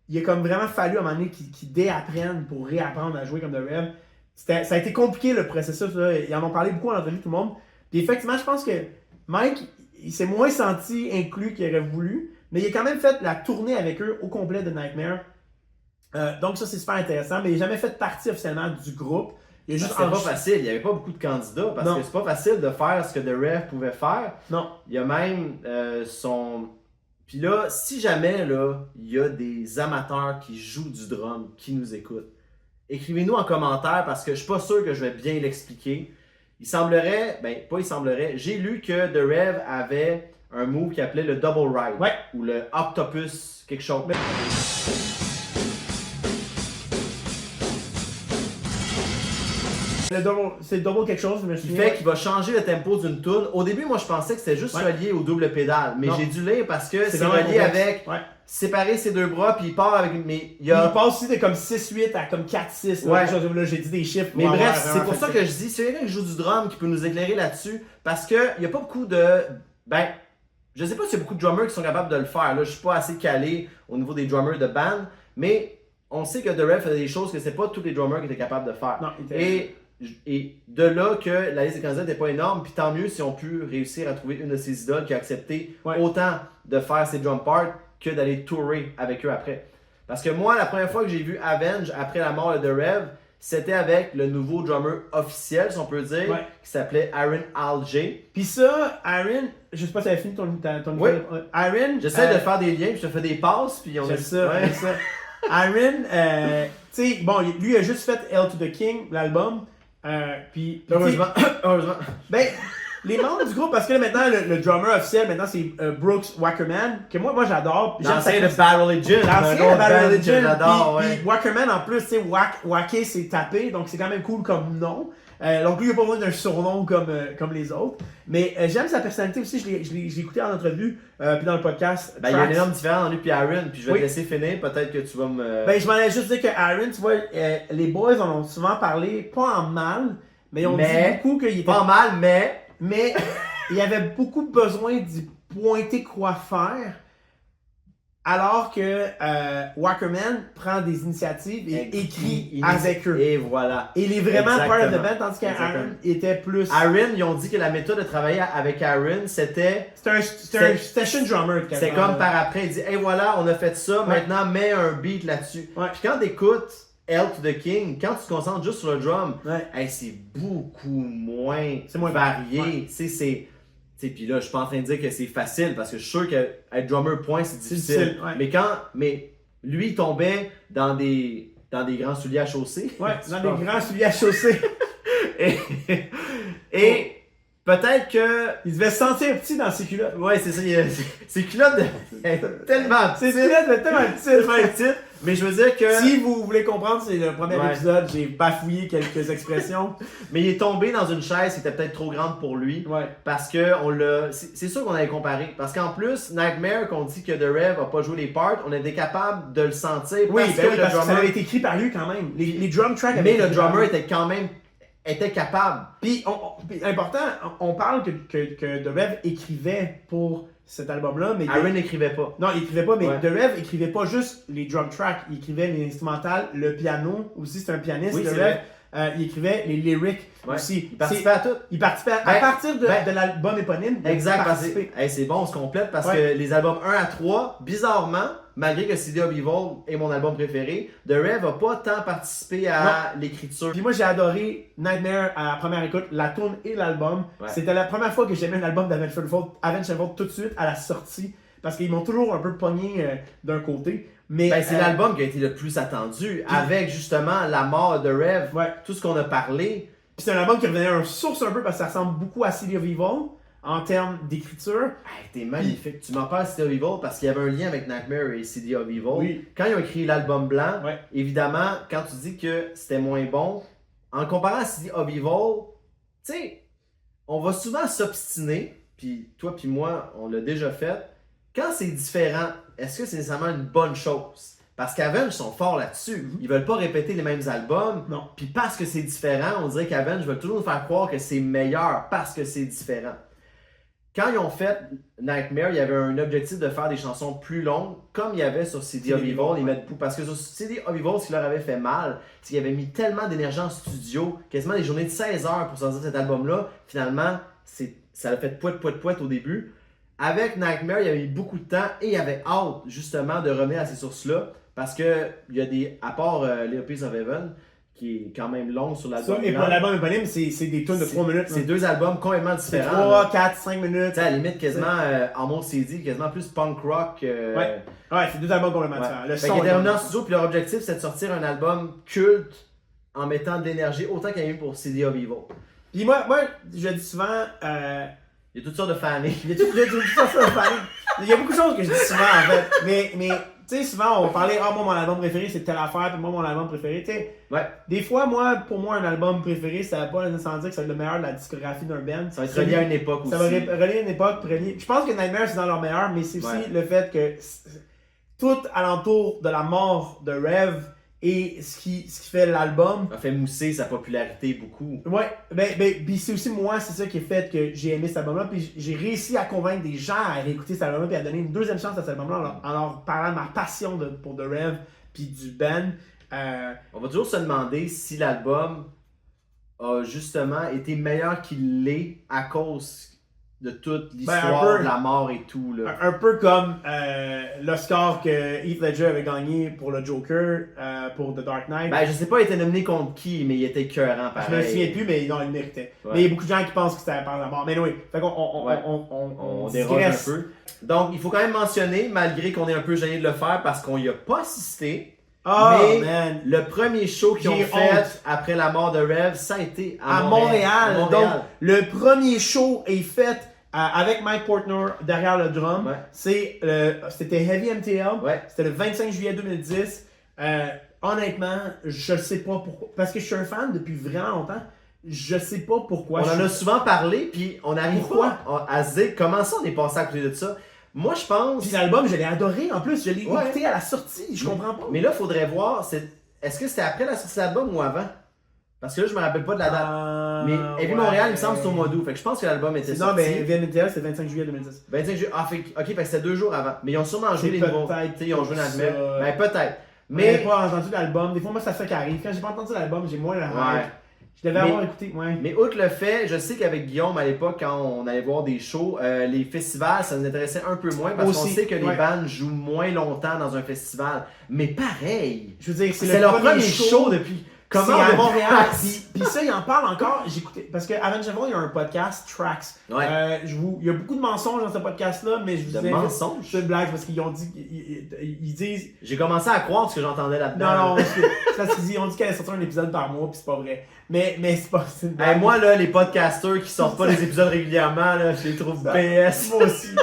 Il a comme vraiment fallu à un moment donné qu'il déapprenne pour réapprendre à jouer comme The Rev. Ça a été compliqué le processus, là. Ils en ont parlé beaucoup en entrevue, tout le monde. Puis effectivement, je pense que Mike, il s'est moins senti inclus qu'il aurait voulu, mais il a quand même fait la tournée avec eux au complet de Nightmare. Donc ça, c'est super intéressant, mais il n'a jamais fait partie officiellement du groupe. C'était pas facile, il n'y avait pas beaucoup de candidats, parce que c'est pas facile de faire ce que The Rev pouvait faire. Non. Il y a même son... Puis là, si jamais là, il y a des amateurs qui jouent du drum, qui nous écoutent, écrivez-nous en commentaire parce que je suis pas sûr que je vais bien l'expliquer. Il semblerait, j'ai lu que The Rev avait un move qu'il appelait le Double Ride. Ouais. Ou le Octopus quelque chose. C'est double quelque chose, mais je Qui me fait souviens. qu'il va changer le tempo d'une tune. Au début, moi, je pensais que c'était juste Ouais. relié au double pédale. Mais Non. j'ai dû lire parce que c'est vraiment relié complexe. avec Ouais. séparer ses deux bras, puis il part avec. Mais il y Il a. passe aussi de comme 6-8 à comme 4-6. Ouais. Là, j'ai dit des chiffres. Mais pour bref, avoir c'est vraiment pour ça fait que je dis, s'il y a quelqu'un qui joue du drum qui peut nous éclairer là-dessus, parce qu'il n'y a pas beaucoup de. Ben, je sais pas s'il y a beaucoup de drummers qui sont capables de le faire. Là, je suis pas assez calé au niveau des drummers de band, mais on sait que The Rev faisait des choses que c'est pas tous les drummers qui étaient capables de faire. Non, il était- Et de là que la liste des candidats n'était pas énorme, puis tant mieux si on pu réussir à trouver une de ces idoles qui a accepté Ouais. autant de faire ses drum parts que d'aller tourer avec eux après. Parce que moi, la première fois que j'ai vu Avenge après la mort de The Rev, c'était avec le nouveau drummer officiel, si on peut dire, Ouais. qui s'appelait Aaron Alger. Puis ça, Aaron, je sais pas si t'avais fini ton Oui. Aaron. J'essaie de faire des liens, puis je te fais des passes, puis on J'aime a ça, Ouais. j'aime ça. Aaron, tu sais, bon, lui a juste fait L to the King, l'album. Puis, Heureusement. Heureusement. ben, les membres du groupe, parce que là, maintenant, le drummer officiel, maintenant, c'est Brooks Wackerman, que moi j'adore. J'aime sa L'ancien de Bad Religion. L'ancien un de Bad autre band que Religion. J'adore, Puis- ouais. puis Wackerman, en plus, tu sais, wacker, c'est taper, donc c'est quand même cool comme nom. Donc lui, il n'a pas besoin d'un surnom comme les autres. Mais j'aime sa personnalité aussi, je l'ai écouté en entrevue, puis dans le podcast. Ben, il y a une Tracks. énorme différence entre lui et Aaron, puis je vais Oui. te laisser finir, peut-être que tu vas me. Ben, je m'en allais juste dire que Aaron, tu vois, les boys en ont souvent parlé, pas en mal, mais ils ont Mais- dit beaucoup qu'il était. Pas mal, mais. Mais il y avait beaucoup besoin d'y pointer quoi faire. Alors que Wackerman prend des initiatives et écrit avec eux. Et voilà. Et il est vraiment part of the Exactement. band, tandis qu'Aaron Exactement. était plus. Aaron, ils ont dit que la méthode de travailler avec Aaron, c'était. C'était un station drummer. C'est quasiment. comme par après, il dit, hey voilà, on a fait ça, Ouais. maintenant mets un beat là-dessus. Ouais. Puis quand t'écoutes L to the King, quand tu te concentres juste sur le drum, Ouais. hey, c'est beaucoup moins, C'est moins varié. ouais. Tu sais, c'est. Puis là, je suis pas en train de dire que c'est facile parce que je suis sûr que être drummer point, c'est difficile. difficile, ouais. Mais lui, il tombait dans des grands souliers à chausser. Ouais, dans des grands souliers à chaussée. et peut-être que. Il devait se sentir petit dans ses culottes. Ouais, c'est ça. Ses culottes tellement Ses petites. culottes étaient tellement petites. Tellement petites. Mais je veux dire que. Si vous voulez comprendre, c'est le premier Ouais. épisode, j'ai bafouillé quelques expressions. Mais il est tombé dans une chaise qui était peut-être trop grande pour lui. Ouais. Parce que on l'a. C'est sûr qu'on avait comparé. Parce qu'en plus, Nightmare, qu'on dit que The Rev a pas joué les parts, on était capable de le sentir. Oui, parce ben que oui, le parce que ça drummer. avait été écrit par lui quand même. Les drum tracks avaient Mais été le écrits par drummer lui. était quand même. Était capable. Puis, puis, important, on parle que The Rev écrivait pour cet album-là, mais Aaron n'écrivait pas. non, il écrivait pas, mais Ouais. The Rev écrivait pas juste les drum tracks, il écrivait les instrumentales, le piano aussi, c'est un pianiste, Oui, The c'est Rev, vrai. il écrivait les lyrics Ouais. aussi. Il participait à tout. Il participait à Ben, partir de ben, l'album éponyme. il Exact, parce participait. que hey, c'est bon, on se complète parce Ouais. que les albums 1 à 3, bizarrement, malgré que CD of Evil est mon album préféré, The Rev a pas tant participé à l'écriture. Puis moi j'ai adoré Nightmare à la première écoute, la tune et l'album. Ouais. C'était la première fois que j'aimais un album d'Avenged Sevenfold tout de suite à la sortie. Parce qu'ils m'ont toujours un peu pogné d'un côté. Mais Ben, c'est l'album qui a été le plus attendu, avec justement la mort de Rev, Ouais. tout ce qu'on a parlé. Puis c'est un album qui revenait à une source un peu parce que ça ressemble beaucoup à City of Evil en termes d'écriture. Hey, t'es magnifique. Tu m'en parles CD of Evil parce qu'il y avait un lien avec Nightmare et CD of Evil. Oui. Quand ils ont écrit l'album blanc, Ouais. évidemment, quand tu dis que c'était moins bon, en comparant à CD of Evil, tu sais, on va souvent s'obstiner, puis toi puis moi, on l'a déjà fait. Quand c'est différent, est-ce que c'est nécessairement une bonne chose? Parce qu'Avenge sont forts là-dessus. Ils veulent pas répéter les mêmes albums. Non. Puis parce que c'est différent, on dirait qu'Avenge veulent toujours nous faire croire que c'est meilleur parce que c'est différent. Quand ils ont fait Nightmare, il y avait un objectif de faire des chansons plus longues, comme il y avait sur CD of Evil. Ils mettent beaucoup. Parce que sur CD of Evil, ce qui leur avait fait mal, c'est qu'ils avaient mis tellement d'énergie en studio, quasiment des journées de 16 heures pour sortir cet album-là. Finalement, ça a fait poète au début. Avec Nightmare, il y avait eu beaucoup de temps et il y avait hâte justement de revenir à ces sources-là. Parce que il y a des. À part Little Piece of Heaven, qui est quand même long sur Ça, l'album. et blanc, pour l'album éponyme, c'est des tunes de 3 minutes. C'est deux albums complètement C'est différents. 3, là. 4, 5 minutes. Tu sais, à la limite, quasiment en mode CD, quasiment plus punk rock. Ouais. Ouais, c'est 2 albums complètement Ouais. différents. Le Fait son qu'ils étaient est revenus en studio, puis leur objectif, c'est de sortir un album culte en mettant de l'énergie, autant qu'il y a eu pour CD of Evil. Puis moi, je dis souvent, Il y a toutes sortes de fanés. il y a tout ça, ça, il y a beaucoup de choses que je dis souvent en fait, mais tu sais, souvent, on va parler, moi, mon album préféré, c'est telle affaire, puis moi, mon album préféré, tu sais. Ouais. Des fois, pour moi, un album préféré, ça va pas nécessairement dire que c'est le meilleur de la discographie d'un band. Ça va être relié à une époque aussi. Ça va relier à une époque. Je pense que Nightmare, c'est dans leur meilleur, mais c'est aussi le fait que tout alentour de la mort de Rev et ce qui fait l'album. Ça fait mousser sa popularité beaucoup. Ouais, puis c'est aussi moi, c'est ça qui a fait que j'ai aimé cet album-là, puis j'ai réussi à convaincre des gens à réécouter cet album-là, puis à donner une deuxième chance à cet album-là en leur parlant de ma passion pour The Rev, puis du band. On va toujours se demander si l'album a justement été meilleur qu'il l'est à cause de toute l'histoire de la mort et tout. Là. Un peu comme l'Oscar que Heath Ledger avait gagné pour le Joker, pour The Dark Knight. Ben, je sais pas, il était nominé contre qui, mais il était écœurant pareil. Je me souviens plus, mais non, il le méritait. Ouais. Mais il y a beaucoup de gens qui pensent que c'était par la mort. Mais oui, fait qu'on on déroge un peu. Donc, il faut quand même mentionner, malgré qu'on est un peu gêné de le faire parce qu'on y a pas assisté. Mais le premier show qu'ils ont fait après la mort de Rev, ça a été à Montréal. Donc, le premier show est fait avec Mike Portnoy derrière le drum. Ouais. C'était Heavy MTL. Ouais. C'était le 25 juillet 2010. Honnêtement, je ne sais pas pourquoi. Parce que je suis un fan depuis vraiment longtemps. Je sais pas pourquoi. On en a souvent parlé, puis on n'arrive pas à se dire comment ça on est passé à côté de ça. Moi, je pense... Puis l'album, je l'ai adoré. En plus, je l'ai écouté à la sortie. Je comprends pas. Mais là, il faudrait voir, est-ce que c'était après la sortie de l'album ou avant? Parce que là, je me rappelle pas de la date. Mais Heavy Montréal, il me semble, c'est au mois d'août. Fait que je pense que l'album était sorti. Non, mais Heavy Montréal, c'est le 25 juillet 2010. 25 juillet. Ah, ok, fait que c'était 2 jours avant. Mais ils ont sûrement joué les nouveaux. Ils ont joué Nightmare. Ben, peut-être. Mais j'ai pas entendu l'album. Des fois, moi, c'est ça qui arrive. Quand j'ai pas entendu l'album, j'ai moins la hype. Je devais avoir écouté, Mais outre le fait, je sais qu'avec Guillaume, à l'époque, quand on allait voir des shows, les festivals, ça nous intéressait un peu moins parce qu'on sait que les bandes jouent moins longtemps dans un festival. Mais pareil, je veux dire, c'est leur premier show depuis... Comment à Montréal? Puis ça, il en parle encore. J'écoutais parce que Avenged Sevenfold, il y a un podcast, Tracks. Ouais. Il y a beaucoup de mensonges dans ce podcast-là, mais je vous disais... mensonges? C'est une blague parce qu'ils ont dit... Ils disent... J'ai commencé à croire ce que j'entendais là-dedans. Non, c'est parce qu'ils ont dit qu'elle allait sortir un épisode par mois, puis c'est pas vrai. Mais c'est pas... moi, là, les podcasters qui sortent pas les épisodes régulièrement, là, je les trouve BS. Moi aussi.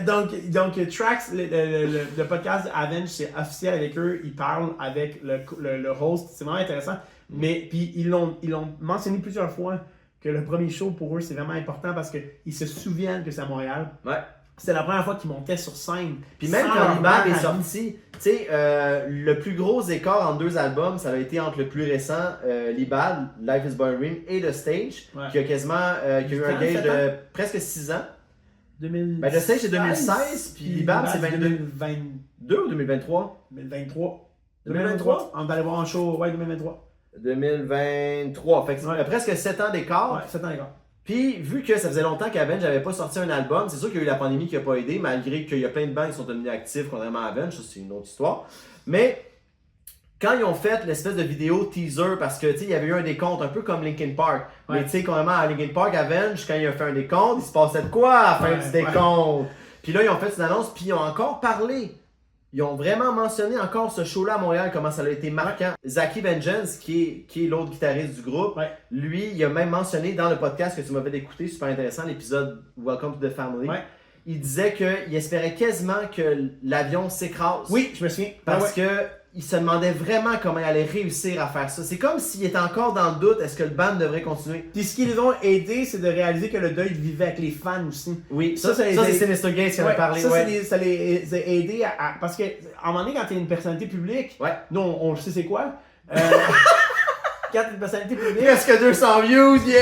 Donc Tracks, le podcast Avenged, c'est officiel avec eux. Ils parlent avec le host. C'est vraiment intéressant. Mais puis ils l'ont mentionné plusieurs fois que le premier show pour eux, c'est vraiment important parce qu'ils se souviennent que c'est à Montréal. Ouais. C'était la première fois qu'ils montaient sur scène. Puis même quand l'IBAB est sorti, tu sais, le plus gros écart entre 2 albums, ça a été entre le plus récent, l'IBAB, Life is Boring, et le Stage, qui a quasiment qui a eu un gage de presque 6 ans. 2016, ben, le Stage c'est 2016, puis l'IBAB c'est 2022 ou 2023? 2023. 2023? On va aller voir un show, 2023. 2023, fait que presque 7 ans d'écart. Ouais, 7 ans d'écart. Puis, vu que ça faisait longtemps qu'Avenge n'avait pas sorti un album, c'est sûr qu'il y a eu la pandémie qui n'a pas aidé, malgré qu'il y a plein de bands qui sont devenus actifs contrairement à Avenge, ça c'est une autre histoire. Mais, quand ils ont fait l'espèce de vidéo teaser, parce que, tu sais, il y avait eu un décompte, un peu comme Linkin Park. Ouais. Mais, tu sais, contrairement à Linkin Park, Avenge, quand il a fait un décompte, il se passait de quoi à la fin du décompte? Puis là, ils ont fait une annonce, puis ils ont encore parlé. Ils ont vraiment mentionné encore ce show-là à Montréal, comment ça a été marquant. Zaki Vengeance, qui est l'autre guitariste du groupe, lui, il a même mentionné dans le podcast que tu m'avais écouté, super intéressant, l'épisode Welcome to the Family. Il disait qu'il espérait quasiment que l'avion s'écrase. Oui, je me souviens. Parce que il se demandait vraiment comment il allait réussir à faire ça. C'est comme s'il était encore dans le doute, est-ce que le band devrait continuer? Puis ce qui les ont aidés, c'est de réaliser que le deuil vivait avec les fans aussi. Oui, ça c'est Sinister Gates qui en a parlé. Ça les a aidés à... Parce qu'à un moment donné, quand t'es une personnalité publique, nous on sait c'est quoi. Quand t'es une personnalité publique... Presque 200 views, yeah!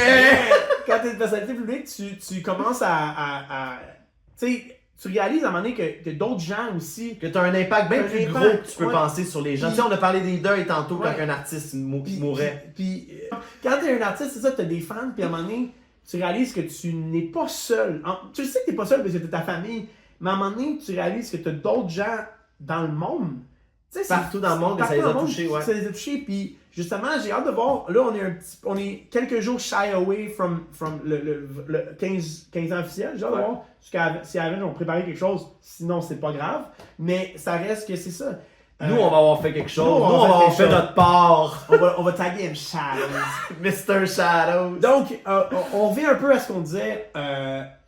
Quand t'es une personnalité publique, tu commences à tu sais... Tu réalises à un moment donné que d'autres gens aussi... Que tu as un impact bien plus gros que tu peux penser sur les gens. Tu sais, on a parlé des deuils tantôt quand un artiste mourait. Puis quand tu es un artiste, c'est ça, tu as des fans, puis à un moment donné, tu réalises que tu n'es pas seul. Tu sais que tu n'es pas seul parce que tu ta famille, mais à un moment donné, tu réalises que tu as d'autres gens dans le monde. Partout dans le monde que ça les a touchés, Ça les a touchés, puis justement, j'ai hâte de voir. Là, on est quelques jours shy away from le 15 ans officiel. J'ai hâte de voir si Avenge ont préparé quelque chose. Sinon, c'est pas grave. Mais ça reste que c'est ça. Nous, on va avoir fait quelque chose. Nous, on va avoir fait notre part. On va taguer M. Shadows. Mr. Shadows. Donc, on revient un peu à ce qu'on disait.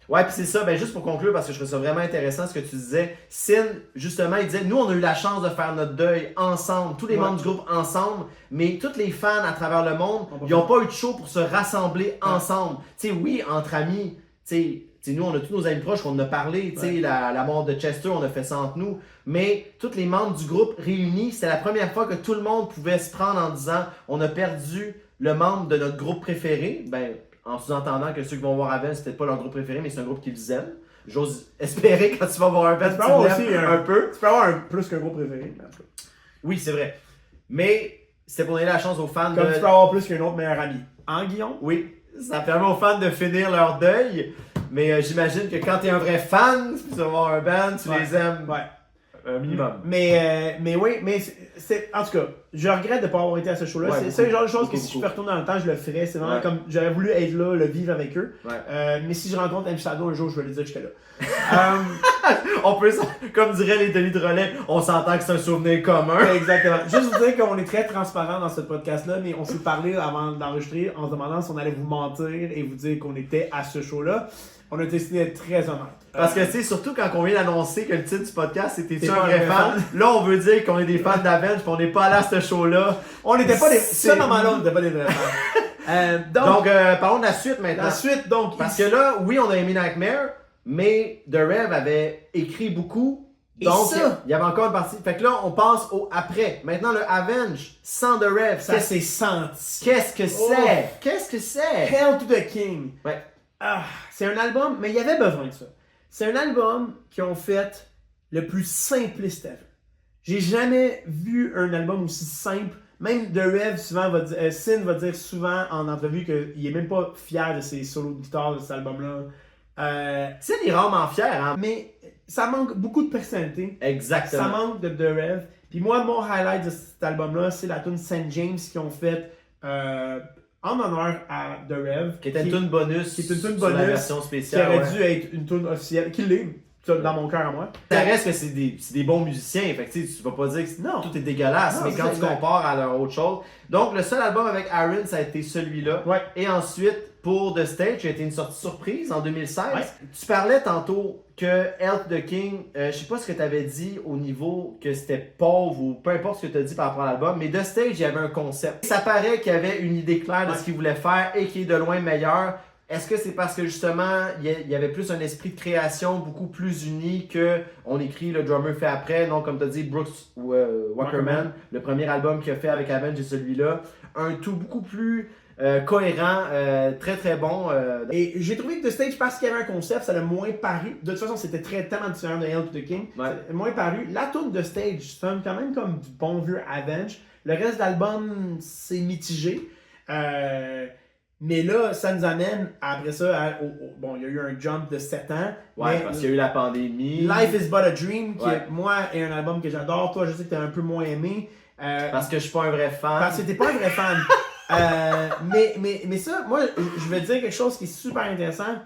Ouais, puis c'est ça, ben juste pour conclure, parce que je trouve ça vraiment intéressant ce que tu disais. Sin, justement, il disait, nous, on a eu la chance de faire notre deuil ensemble, tous les membres du groupe ensemble, mais tous les fans à travers le monde, ils n'ont pas eu de show pour se rassembler ensemble. Tu sais, oui, entre amis, tu sais, nous, on a tous nos amis proches qu'on a parlé, tu sais, la mort de Chester, on a fait ça entre nous, mais tous les membres du groupe réunis, c'était la première fois que tout le monde pouvait se prendre en disant, on a perdu le membre de notre groupe préféré, ben, en sous-entendant que ceux qui vont voir Avenged, c'est peut-être pas leur groupe préféré, mais c'est un groupe qu'ils aiment. J'ose espérer quand tu vas voir un band, tu l'aimes un peu. Tu peux avoir plus qu'un groupe préféré. Oui, c'est vrai. Mais c'était pour donner la chance aux fans Comme tu peux avoir plus qu'un autre meilleur ami. Hein, Guillaume? Oui, ça permet aux fans de finir leur deuil. Mais j'imagine que quand tu es un vrai fan, tu vas voir un band, tu les aimes un minimum. Mais oui, mais c'est en tout cas, je regrette de ne pas avoir été à ce show-là. C'est le genre de choses que si je peux retourner dans le temps, je le ferais. C'est vraiment comme j'aurais voulu être là, le vivre avec eux. Mais si je rencontre M. Shadow un jour, je vais lui dire que j'étais là. On peut, comme diraient les Denis de relais, on s'entend que c'est un souvenir commun. Exactement. Juste vous dire qu'on est très transparent dans ce podcast-là, mais on s'est parlé avant d'enregistrer en se demandant si on allait vous mentir et vous dire qu'on était à ce show-là. On a décidé d'être très honnête. Parce que, tu sais, surtout quand on vient d'annoncer que le titre du podcast c'était un vrai fan, là, on veut dire qu'on est des fans d'Avenged puis on n'est pas allé à ce show-là. On n'était pas des... Ce moment-là, on n'était pas des vrais fans. Donc parlons de la suite maintenant. La suite, donc... Parce que là, oui, on a aimé Nightmare, mais The Rev avait écrit beaucoup. Donc, il y avait encore une partie. Fait que là, on passe au après. Maintenant, le Avenged sans The Rev. Ça s'est senti. Qu'est-ce que c'est? Qu'est-ce que c'est? Hail to the King. Ouais. C'est un album, mais il y avait besoin de ça. C'est un album qu'ils ont fait le plus simpliste ever. J'ai jamais vu un album aussi simple. Même The Rev, souvent, Sin va dire souvent en entrevue qu'il est même pas fier de ses solos de guitare de cet album-là. Sin est rarement fier, hein? Mais ça manque beaucoup de personnalité. Exactement. Ça manque de The Rev. Puis moi, mon highlight de cet album-là, c'est la tune St. James qu'ils ont faite en honneur à The Rev. Qui était une tune bonus. Qui est une tune bonus. La version qui spéciale. aurait dû être une tune officielle. Qui l'est, dans mon cœur à moi. Ça reste que c'est des bons musiciens. Fait que tu vas pas dire que tout est dégueulasse. Non, mais quand tu compares à leur autre chose. Donc, le seul album avec Aaron, ça a été celui-là. Ouais. Et ensuite, pour The Stage, il a été une sortie surprise en 2016. Ouais. Tu parlais tantôt que Hail to the King, je sais pas ce que tu avais dit au niveau que c'était pauvre ou peu importe ce que tu as dit par rapport à l'album, mais The Stage, il y avait un concept. Ça paraît qu'il y avait une idée claire de ce qu'il voulait faire et qui est de loin meilleur. Est-ce que c'est parce que justement, il y avait plus un esprit de création beaucoup plus uni que on écrit, le drummer fait après, non, comme tu as dit, Brooks Wackerman, le premier album qu'il a fait avec Avenged et celui-là. Un tout beaucoup plus cohérent, très très bon. Et j'ai trouvé que The Stage, parce qu'il y avait un concept, ça l'a moins paru. De toute façon, c'était tellement différent de Hail to the King. Ouais. Ça l'a moins paru. La tune de Stage sonne quand même comme du bon vieux Avenged. Le reste de l'album, c'est mitigé. Mais là, ça nous amène après ça bon, il y a eu un jump de 7 ans. Ouais, parce qu'il y a eu la pandémie. Life is but a Dream, qui moi est un album que j'adore. Toi, je sais que tu as un peu moins aimé. Parce que je suis pas un vrai fan. Parce que t'es pas un vrai fan. Mais ça, moi, je vais te dire quelque chose qui est super intéressant.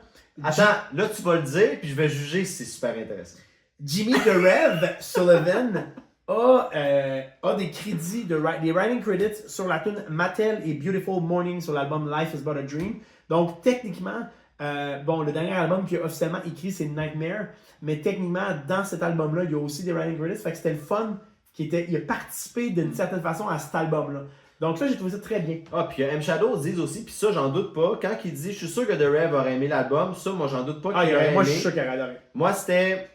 Attends, là tu vas le dire, puis je vais juger si c'est super intéressant. Jimmy The Rev Sullivan a des crédits, des writing credits sur la tune Mattel et Beautiful Morning sur l'album Life is but a Dream. Donc, techniquement, le dernier album qu'il a officiellement écrit, c'est Nightmare. Mais techniquement, dans cet album-là, il y a aussi des writing credits. Fait que c'était le fun. Il a participé d'une certaine façon à cet album-là. Donc ça, j'ai trouvé ça très bien. Ah, puis M. Shadow disent aussi, puis ça, j'en doute pas. Quand il dit, je suis sûr que The Rev aurait aimé l'album, ça, moi, j'en doute pas qu'il aurait aimé. Moi, je suis sûr qu'il aurait adoré. Moi, c'est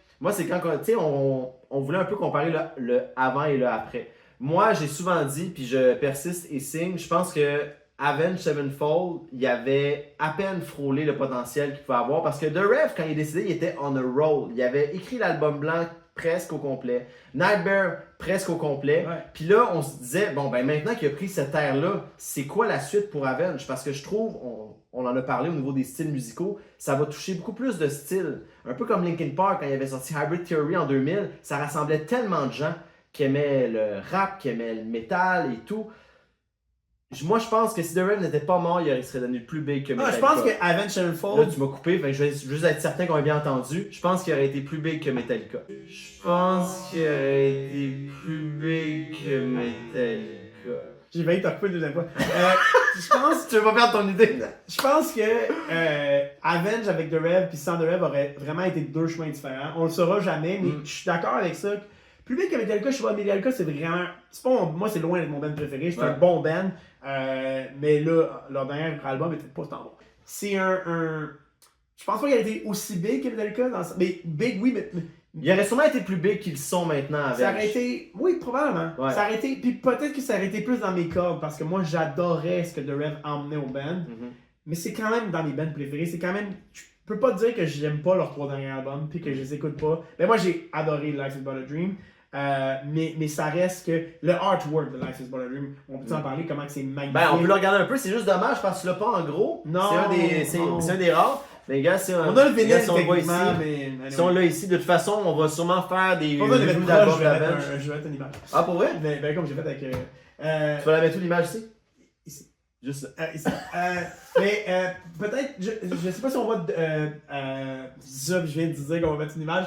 quand, tu sais, on voulait un peu comparer le avant et le après. Moi, j'ai souvent dit, puis je persiste et signe, je pense que Avenged Sevenfold, il avait à peine frôlé le potentiel qu'il pouvait avoir, parce que The Rev, quand il est décidé, il était on a roll. Il avait écrit l'album blanc presque au complet. Nightmare, presque au complet. Ouais. Puis là, on se disait, bon, ben maintenant qu'il a pris cette ère-là, c'est quoi la suite pour Avenged? Parce que je trouve, on en a parlé au niveau des styles musicaux, ça va toucher beaucoup plus de styles. Un peu comme Linkin Park, quand il avait sorti Hybrid Theory en 2000, ça rassemblait tellement de gens qui aimaient le rap, qui aimaient le métal et tout. Moi, je pense que si The Rev n'était pas mort, il serait devenu plus big que Metallica. Je pense que Avenged Sevenfold... Là, tu m'as coupé, fait que je vais juste être certain qu'on ait bien entendu. Je pense qu'il aurait été plus big que Metallica. Je pense qu'il aurait été plus big que Metallica. J'ai failli te recouper une deuxième fois. Je pense... Tu veux pas perdre ton idée? Je pense que Avenge avec The Rev puis sans The Rev aurait vraiment été deux chemins différents. On le saura jamais, mais je suis d'accord avec ça. Plus vite qu'avec Metallica, je sais pas, Metallica c'est vraiment. C'est pas moi, c'est loin d'être mon band préféré. C'est un bon band. Mais là, leur dernier album était pas tant bon. C'est un. Je pense pas qu'il a été aussi big que Metallica. Mais big, oui, mais. Il aurait sûrement été plus big qu'ils le sont maintenant avec. Ça aurait été. Oui, probablement. Ouais. Ça aurait été. Puis peut-être que ça aurait été plus dans mes cordes parce que moi j'adorais ce que The Rev emmenait au band. Mais c'est quand même dans mes bands préférés. C'est quand même. Je peux pas dire que j'aime pas leurs 3 derniers albums puis que je les écoute pas. Mais moi j'ai adoré Life is But a Dream. Mais ça reste que le artwork de Life is But a Dream, on peut en parler comment c'est magnifique. Ben, on peut le regarder un peu, c'est juste dommage parce que tu l'as pas en gros. Non, c'est un des rares. Les gars, on a le vinyle si on le voit ici, mais si on l'a ici, de toute façon, on va sûrement faire des reviews d'albums d'Avenge. Je vais mettre une image. Ah, pour vrai? Ben, comme j'ai fait avec... Tu vas la mettre où l'image ici? Ici. Juste ici. Mais peut-être, je sais pas si on va... ça, je viens de dire qu'on va mettre une image.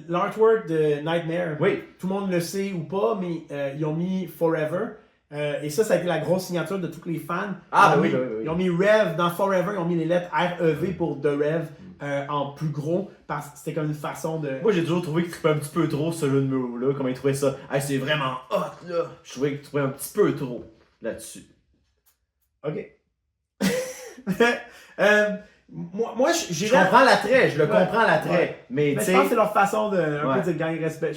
L'artwork de Nightmare, oui. Tout le monde le sait ou pas, mais ils ont mis Forever. Et ça a été la grosse signature de tous les fans. Oui. Ils ont mis Rev dans Forever, ils ont mis les lettres R-E-V pour The Rev en plus gros, parce que c'était comme une façon de... Moi, j'ai toujours trouvé que tu trouvais un petit peu trop ce jeu de mots-là, comment ils trouvaient ça. Hey, c'est vraiment hot, là. Je trouvais que tu trouvais un petit peu trop là-dessus. Ok. Moi, je comprends l'attrait, je le comprends l'attrait. Mais je pense que c'est leur façon de un peu de gagner respect.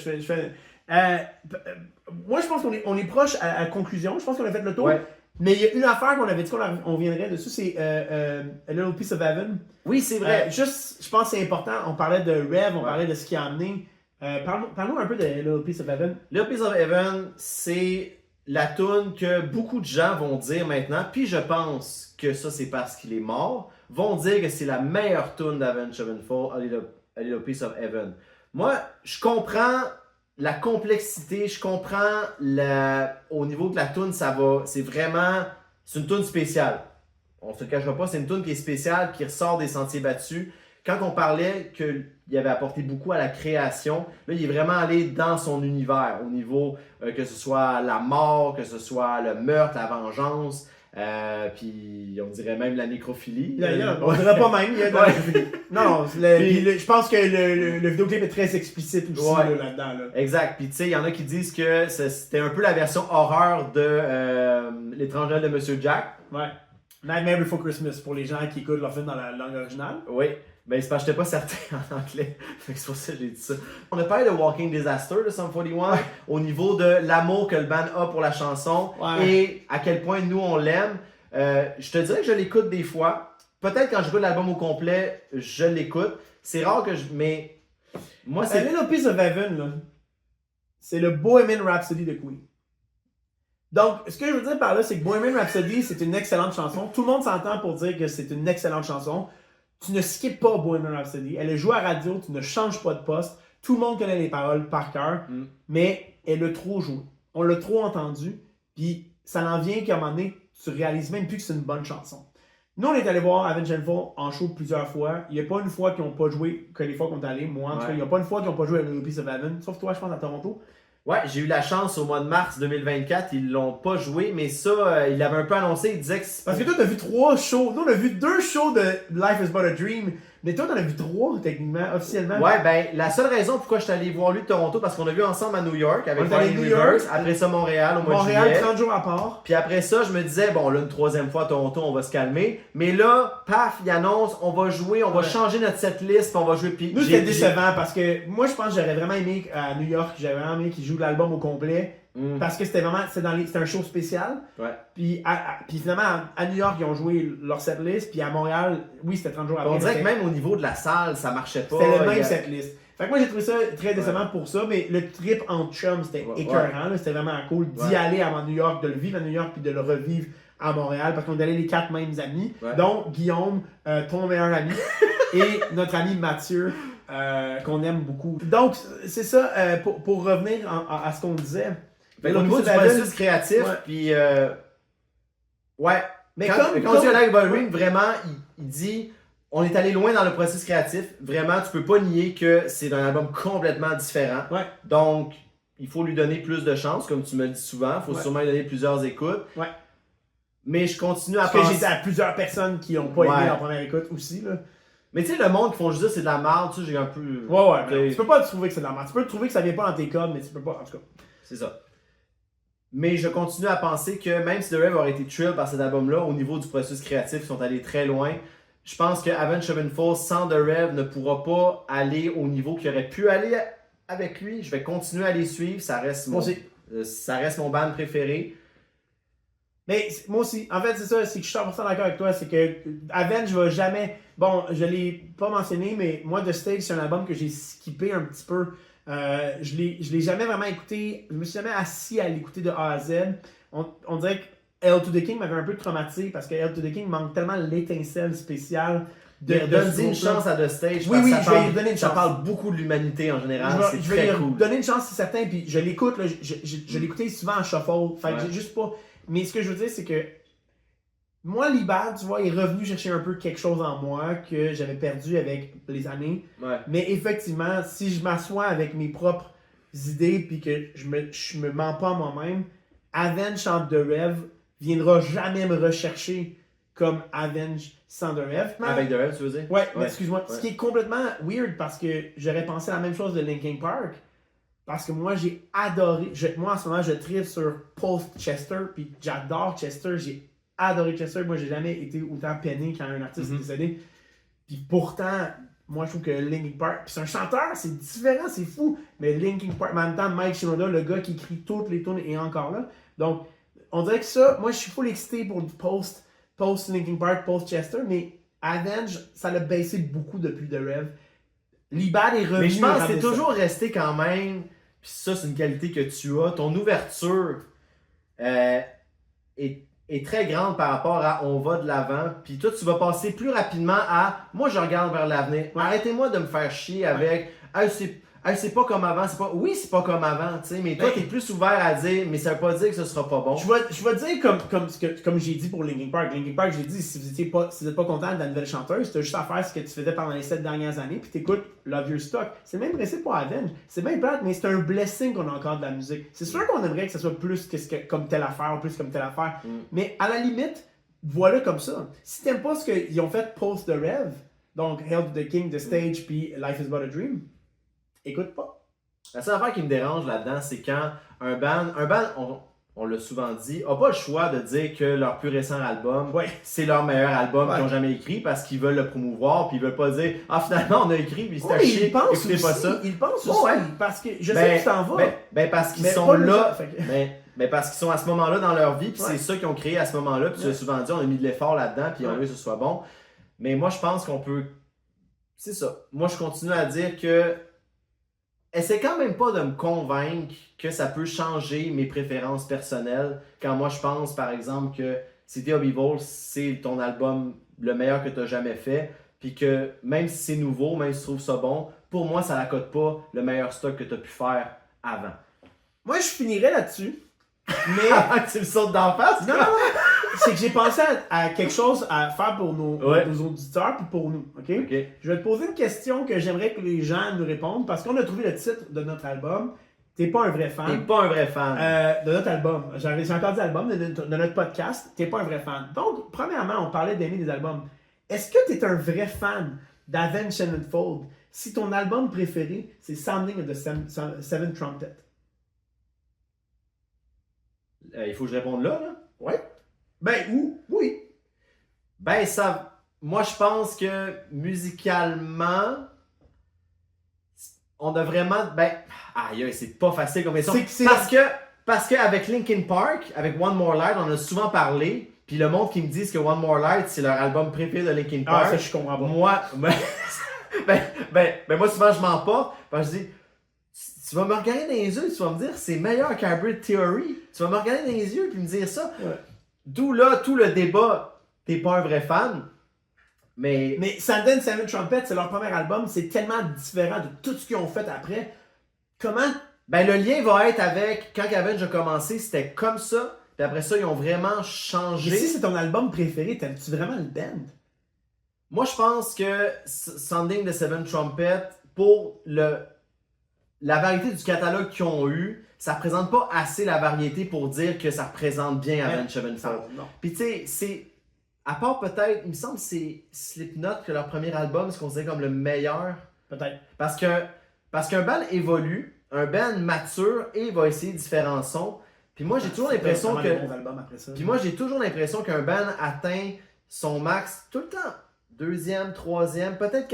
Moi, je pense qu'on est proche à la conclusion. Je pense qu'on a fait le tour. Ouais. Mais il y a une affaire qu'on avait dit qu'on viendrait dessus, c'est A Little Piece of Heaven. Oui, c'est vrai. Juste, je pense que c'est important. On parlait de Rev, on parlait de ce qui a amené. Parlons un peu de A Little Piece of Heaven. Little Piece of Heaven, c'est la tune que beaucoup de gens vont dire maintenant, puis je pense que ça, c'est parce qu'il est mort, vont dire que c'est la meilleure tune d'Avenged Sevenfold, A Little Piece of Heaven. Moi, je comprends la complexité, je comprends au niveau de la tune, c'est une tune spéciale. On se le cachera pas, c'est une tune qui est spéciale, qui ressort des sentiers battus. Quand on parlait qu'il avait apporté beaucoup à la création, là, il est vraiment allé dans son univers, au niveau que ce soit la mort, que ce soit le meurtre, la vengeance, puis on dirait même la nécrophilie. On dirait pas même, il y a de la nécrophilie. Non, je pense que le vidéoclip est très explicite aussi là-dedans. Là. Exact, puis tu sais, il y en a qui disent que c'était un peu la version horreur de L'étrange Noël de Monsieur Jack. Ouais. Nightmare Before Christmas, pour les gens qui écoutent leur film dans la langue originale. Oui. Ben, c'est parce que j'étais pas certain en anglais. C'est pour ça que j'ai dit ça. On a parlé de Walking Disaster de Sum 41 au niveau de l'amour que le band a pour la chanson et à quel point nous on l'aime. Je te dirais que je l'écoute des fois. Peut-être quand j'écoute l'album au complet, je l'écoute. C'est rare que mais moi c'est. Little Piece of Heaven, là. C'est le Bohemian Rhapsody de Queen. Donc, ce que je veux dire par là, c'est que Bohemian Rhapsody, c'est une excellente chanson. Tout le monde s'entend pour dire que c'est une excellente chanson. Tu ne skippes pas Bohemian Rhapsody. Elle est jouée à radio, tu ne changes pas de poste. Tout le monde connaît les paroles par cœur, mais elle a trop joué. On l'a trop entendu, puis ça en vient qu'à un moment donné, tu réalises même plus que c'est une bonne chanson. Nous, on est allé voir Avenged Sevenfold en show plusieurs fois. Il n'y a pas une fois qu'ils n'ont pas joué, que les fois qu'on est allé, moi en tout cas, il n'y a pas une fois qu'ils n'ont pas joué à Little Piece of Heaven, sauf toi, je pense, à Toronto. Ouais, j'ai eu la chance au mois de mars 2024, ils l'ont pas joué, mais ça, il l'avait un peu annoncé, il disait que c'est... Parce que toi, t'as vu 3 shows. Nous, on a vu 2 shows de Life is But a Dream, mais toi, t'en as vu 3, techniquement, officiellement. Ouais, ben, la seule raison pourquoi je suis allé voir lui de Toronto, parce qu'on l'a vu ensemble à New York, avec New York, après ça Montréal au mois de juillet. Montréal, 30 jours à part. Puis après ça, je me disais, bon, là, une 3e fois à Toronto, on va se calmer. Mais là, paf, il annonce, on va jouer, on va changer notre setlist, puis on va jouer. Puis nous, c'était décevant, parce que moi, je pense que j'aurais vraiment aimé, à New York, j'aurais vraiment aimé qu'ils jouent l'album au complet. Parce que c'était vraiment, c'était un show spécial. Ouais. Puis finalement, à New York, ils ont joué leur setlist. Puis à Montréal, oui, c'était 30 jours après. On dirait que même au niveau de la salle, ça marchait pas. C'était le même setlist. Fait que moi, j'ai trouvé ça très décevant pour ça. Mais le trip en chum, c'était écœurant. C'était vraiment cool d'y aller à New York, de le vivre à New York, puis de le revivre à Montréal. Parce qu'on allait les 4 mêmes amis. Donc, Guillaume, ton meilleur ami, et notre ami Mathieu. Qu'on aime beaucoup. Donc, c'est ça, pour revenir à ce qu'on disait. Au niveau du processus créatif, puis mais quand on dit Live Ballroom, vraiment, il dit, on est allé loin dans le processus créatif. Vraiment, tu peux pas nier que c'est un album complètement différent. Ouais. Donc, il faut lui donner plus de chance, comme tu me le dis souvent. Il faut sûrement lui donner plusieurs écoutes. Ouais. Mais je continue à penser... Parce que j'ai dit à plusieurs personnes qui n'ont pas aimé la première écoute aussi, là. Mais tu sais, le monde qui font juste dire c'est de la merde, tu sais, j'ai un peu... Ouais. Tu peux pas trouver que c'est de la merde. Tu peux trouver que ça vient pas dans tes codes, mais tu peux pas, en tout cas. C'est ça. Mais je continue à penser que même si The Rev aurait été trill par cet album-là, au niveau du processus créatif, ils sont allés très loin. Je pense que Avenged Sevenfold sans The Rev ne pourra pas aller au niveau qu'il aurait pu aller avec lui. Je vais continuer à les suivre, ça reste mon band préféré. Mais moi aussi, en fait, c'est ça, c'est que je suis 100% d'accord avec toi, c'est que Avenged va jamais... Bon, je l'ai pas mentionné, mais moi, The Stage, c'est un album que j'ai skippé un petit peu. Je l'ai jamais vraiment écouté, je me suis jamais assis à l'écouter de A à Z. On dirait que Hail to the King m'avait un peu traumatisé parce que Hail to the King manque tellement l'étincelle spéciale donne une chance à The Stage. Oui, je vais lui donner une chance. Ça parle beaucoup de l'humanité en général. Je vais lui donner une chance, c'est certain. Puis je l'écoute, je l'écoutais souvent en shuffle. Fait que j'ai juste pas. Mais ce que je veux dire, c'est que moi, Libad, tu vois, est revenu chercher un peu quelque chose en moi que j'avais perdu avec les années. Ouais. Mais effectivement, si je m'assois avec mes propres idées puis que je me mens pas à moi-même, Avenged sans The Rev viendra jamais me rechercher comme Avenged sans The Rev. Avec The Rev, tu veux dire? Ouais. Excuse-moi. Ce qui est complètement weird parce que j'aurais pensé la même chose de Linkin Park. Parce que moi, j'ai adoré. Moi, en ce moment, je tripe sur Post-Chester. Puis j'adore Chester. J'ai adoré Chester. Moi, j'ai jamais été autant peiné quand un artiste est décédé. Puis pourtant, moi, je trouve que Linkin Park. Puis c'est un chanteur, c'est différent, c'est fou. Mais Linkin Park, en même temps, Mike Shinoda, le gars qui écrit toutes les tunes, est encore là. Donc, on dirait que ça, moi, je suis full excité pour du Post-Linkin Park, Post-Chester. Mais Avenged, ça l'a baissé beaucoup depuis The Rev. Libad est revenu. Mais je pense que c'est toujours resté quand même. Puis ça, c'est une qualité que tu as. Ton ouverture est très grande par rapport à on va de l'avant. Puis toi, tu vas passer plus rapidement à moi, je regarde vers l'avenir. Ouais. Arrêtez-moi de me faire chier avec c'est pas comme avant. Oui, c'est pas comme avant, tu sais. Mais toi, t'es plus ouvert à dire, mais ça veut pas dire que ce sera pas bon. Je vais dire comme j'ai dit pour Linkin Park. Linkin Park, j'ai dit, si vous n'êtes pas content de la nouvelle chanteuse, t'as juste à faire ce que tu faisais pendant les 7 dernières années, puis t'écoutes Love Your Stock. C'est le même principe pour Avenged. C'est bien plate, mais c'est un blessing qu'on a encore de la musique. C'est sûr qu'on aimerait que ce soit plus comme telle affaire, ou plus comme telle affaire. Mais à la limite, voilà comme ça. Si t'aimes pas ce qu'ils ont fait post The Rev, donc Hail to the King, The Stage, puis Life is But a Dream, écoute pas. La seule affaire qui me dérange là-dedans, c'est quand un band, on l'a souvent dit, n'a pas le choix de dire que leur plus récent album, c'est leur meilleur album qu'ils ont jamais écrit parce qu'ils veulent le promouvoir, puis ils veulent pas dire « Ah, finalement, on a écrit, puis c'est à chier, écoutez pas ça. » Ils pensent aussi, parce que je sais que tu t'en vas. Parce qu'ils sont là, parce qu'ils sont à ce moment-là dans leur vie, puis c'est ça qu'ils ont créé à ce moment-là, puis tu as souvent dit, on a mis de l'effort là-dedans, puis on veut que ce soit bon. Mais moi, je pense qu'on peut... C'est ça. Moi, je continue à dire que essaie quand même pas de me convaincre que ça peut changer mes préférences personnelles quand moi je pense par exemple que City of Evil c'est ton album le meilleur que tu as jamais fait puis que même si c'est nouveau, même si tu trouves ça bon, pour moi ça n'accote pas le meilleur stock que tu as pu faire avant. Moi je finirais là-dessus. Mais avant que tu le sautes d'en face? Non. C'est que j'ai pensé à quelque chose à faire pour nos auditeurs puis pour nous. Okay? Je vais te poser une question que j'aimerais que les gens nous répondent parce qu'on a trouvé le titre de notre album. T'es pas un vrai fan. T'es pas un vrai fan. De notre album. J'ai encore dit album, de notre podcast. T'es pas un vrai fan. Donc, premièrement, on parlait d'aimer des albums. Est-ce que t'es un vrai fan d'Avenged Sevenfold si ton album préféré, c'est Sounding of the Seven Trumpet? Il faut que je réponde là? Ouais. Oui. Moi, je pense que musicalement, on a vraiment. C'est pas facile comme question. Parce qu'avec Linkin Park, avec One More Light, on a souvent parlé. Puis le monde qui me dit que One More Light, c'est leur album préféré de Linkin Park. Ah, ça, je comprends pas. Moi, moi, souvent, je m'en porte. Parce que je dis. Tu vas me regarder dans les yeux et tu vas me dire c'est meilleur qu'Hybrid Theory. Tu vas me regarder dans les yeux et me dire ça. Ouais. D'où là, tout le débat, t'es pas un vrai fan. Mais Sounding Seven Trumpet, c'est leur premier album, c'est tellement différent de tout ce qu'ils ont fait après. Comment? Le lien va être avec, quand Avenged a commencé, c'était comme ça. Puis après ça, ils ont vraiment changé. Et si c'est ton album préféré, t'aimes-tu vraiment le band? Moi, je pense que Sounding the Seven Trumpet, pour la variété du catalogue qu'ils ont eu, ça représente pas assez la variété pour dire que ça représente bien Avenged Sevenfold. Non. Puis tu sais, c'est... À part peut-être, il me semble que c'est Slipknot que leur premier album se considère comme le meilleur. Peut-être. Parce qu'un band évolue, un band mature et va essayer différents sons. Puis moi j'ai toujours l'impression que... Bons albums après ça. Puis moi j'ai toujours l'impression qu'un band atteint son max tout le temps. Deuxième, troisième, peut-être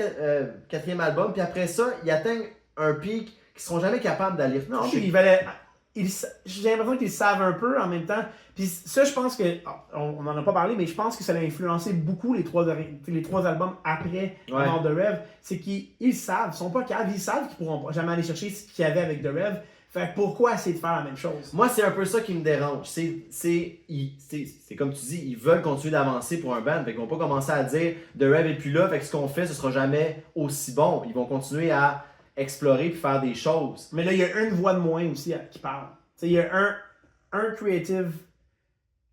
quatrième album. Puis après ça, il atteint un pic qu'ils seront jamais capables d'aller Non, retoucher. puis j'ai l'impression qu'ils savent un peu en même temps. Puis ça, je pense que, on n'en a pas parlé, mais je pense que ça a influencé beaucoup les trois albums après Avant The Rev. C'est qu'ils savent, ils sont pas caves, ils savent qu'ils pourront jamais aller chercher ce qu'il y avait avec The Rev. Fait que pourquoi essayer de faire la même chose? Moi, c'est un peu ça qui me dérange. C'est comme tu dis, ils veulent continuer d'avancer pour un band. Fait qu'ils vont pas commencer à dire The Rev est plus là, fait que ce qu'on fait, ce sera jamais aussi bon. Ils vont continuer à explorer puis faire des choses. Mais là, il y a une voix de moins aussi qui parle. T'sais, il y a un creative,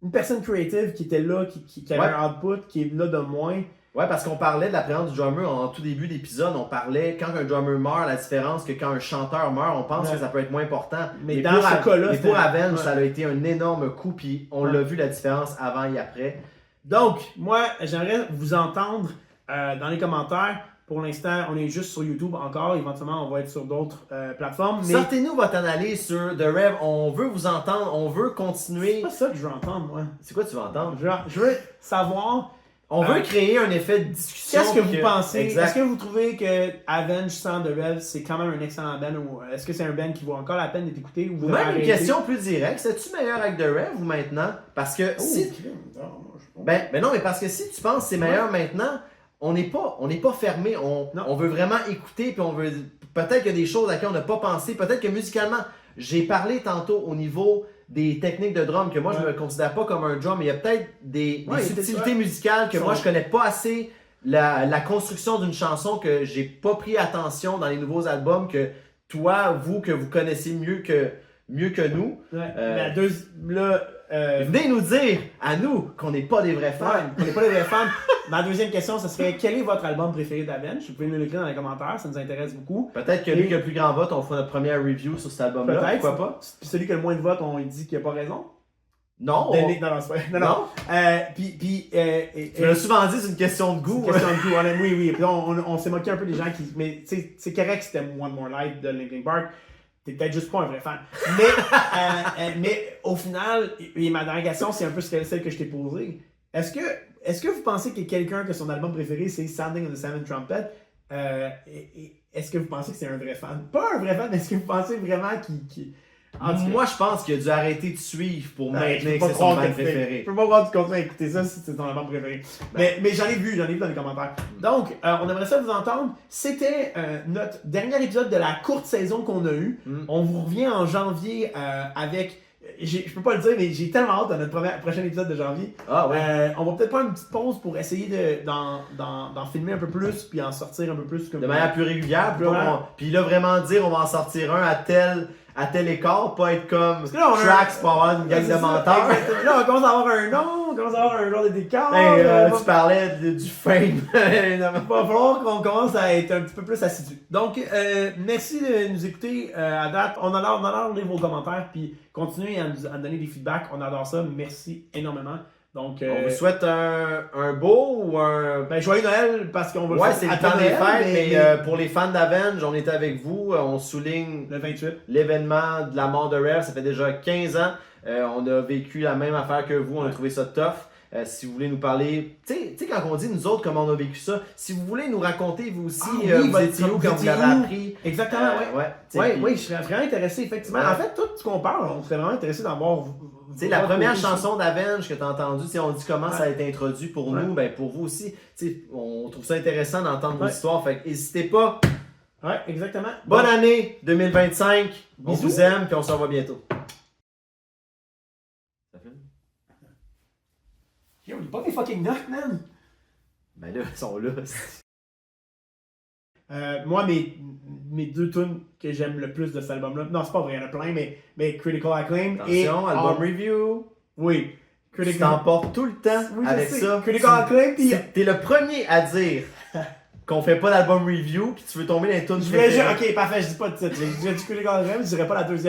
une personne creative qui était là, qui avait un output, qui est là de moins. Ouais, parce qu'on parlait de la présence du drummer en tout début d'épisode. On parlait quand un drummer meurt, la différence que quand un chanteur meurt, on pense que ça peut être moins important. Mais dans ce cas-là, pour Avenged, ça a été un énorme coup, puis on l'a vu la différence avant et après. Donc, moi, j'aimerais vous entendre dans les commentaires. Pour l'instant, on est juste sur YouTube encore. Éventuellement, on va être sur d'autres plateformes. Mais... Sortez-nous votre analyse sur The Rev. On veut vous entendre. On veut continuer. C'est pas ça que je veux entendre, moi. C'est quoi tu veux entendre? Je veux savoir... On veut créer un effet de discussion. Qu'est-ce que vous pensez? Exact. Est-ce que vous trouvez que Avenged sans The Rev, c'est quand même un excellent band? Ou est-ce que c'est un band qui vaut encore la peine d'être écouté? Ou même une question plus directe. C'est-tu meilleur avec The Rev ou maintenant? Parce que si... Ben non, mais parce que si tu penses que c'est meilleur maintenant... On n'est pas fermé, on veut vraiment écouter, puis on veut. Peut-être qu'il y a des choses à laquelle on n'a pas pensé, peut-être que musicalement, j'ai parlé tantôt au niveau des techniques de drum, que moi je ne me considère pas comme un drum, mais il y a peut-être des subtilités musicales que moi je connais pas assez, la construction d'une chanson que j'ai pas pris attention dans les nouveaux albums, que toi, vous, que vous connaissez mieux que nous. Ouais. Venez nous dire à nous qu'on n'est pas des vrais fans. On n'est pas des vrais fans. Ma deuxième question, ce serait quel est votre album préféré d'Avenged? Vous pouvez nous l'écrire dans les commentaires, ça nous intéresse beaucoup. Peut-être que lui qui a le plus grand vote, on fera notre première review sur cet album-là. Peut-être. Pourquoi pas? Puis celui qui a le moins de votes, on dit qu'il n'a pas raison. Non. Non. Tu l'as souvent dit, c'est une question de goût. C'est une question de goût. Oui. Puis on s'est moqué un peu des gens qui. Mais c'est correct si t'aimes One More Light de Linkin Park. T'es peut-être juste pas un vrai fan. Mais au final, et ma dernière question, c'est un peu celle que je t'ai posée. Est-ce que vous pensez que quelqu'un que son album préféré c'est Sounding of the Seventh Trumpet, est-ce que vous pensez que c'est un vrai fan? Pas un vrai fan, mais est-ce que vous pensez vraiment qu'il... Moi, je pense qu'il a dû arrêter de suivre pour maintenir que c'est son album préféré. Je peux pas croire que tu continues à écouter ça si c'est ton album préféré. Mais j'en ai vu dans les commentaires. Donc, on aimerait ça vous entendre. C'était notre dernier épisode de la courte saison qu'on a eue. On vous revient en janvier avec... Je peux pas le dire, mais j'ai tellement hâte à notre prochain épisode de janvier. Ah ouais. On va peut-être prendre une petite pause pour essayer d'en filmer un peu plus, puis en sortir un peu plus. De manière plus régulière. Puis là, vraiment dire, on va en sortir un à tel écart, pas être comme Tracks pour avoir une gang de menteurs. Là, on commence à avoir un nom, on commence à avoir un genre de décor. Tu parlais du fame. Il va falloir qu'on commence à être un petit peu plus assidu. Donc, merci de nous écouter à date. On adore lire vos commentaires, puis continuez à nous donner des feedbacks. On adore ça. Merci énormément. Donc, on vous souhaite un beau ou un... joyeux Noël, parce qu'on va le faire. Ouais, c'est le temps des fêtes, mais pour les fans d'Avenged, on était avec vous. On souligne le 28. L'événement de la mort de Rev. Ça fait déjà 15 ans. On a vécu la même affaire que vous. On a trouvé ça tough. Si vous voulez nous parler, tu sais, quand on dit nous autres comment on a vécu ça, si vous voulez nous raconter vous aussi, vous étiez où quand vous l'avez appris. Exactement, oui, je serais vraiment intéressé, effectivement. En fait, tout ce qu'on parle, on serait vraiment intéressé d'avoir. Tu sais, la première chanson d'Avenged que tu as entendue, on dit comment ça a été introduit pour nous, ben pour vous aussi. On trouve ça intéressant d'entendre vos histoires, fait n'hésitez pas. Ouais, exactement. Bonne année 2025. On vous aime, puis on se revoit bientôt. Yo, il pas des fucking notes, man! Ben là, ils sont là. Moi, mes deux tunes que j'aime le plus de cet album-là, non, c'est pas vrai, il y en a plein, mais Critical Acclaim Attention, album review. Oui. Tu t'emportes tout le temps avec ça. Critical Acclaim, puis... T'es le premier à dire qu'on fait pas d'album review, puis tu veux tomber dans les tunes. Ok, parfait, je dis pas de titre. J'ai dit Critical Acclaim, je dirais pas la deuxième.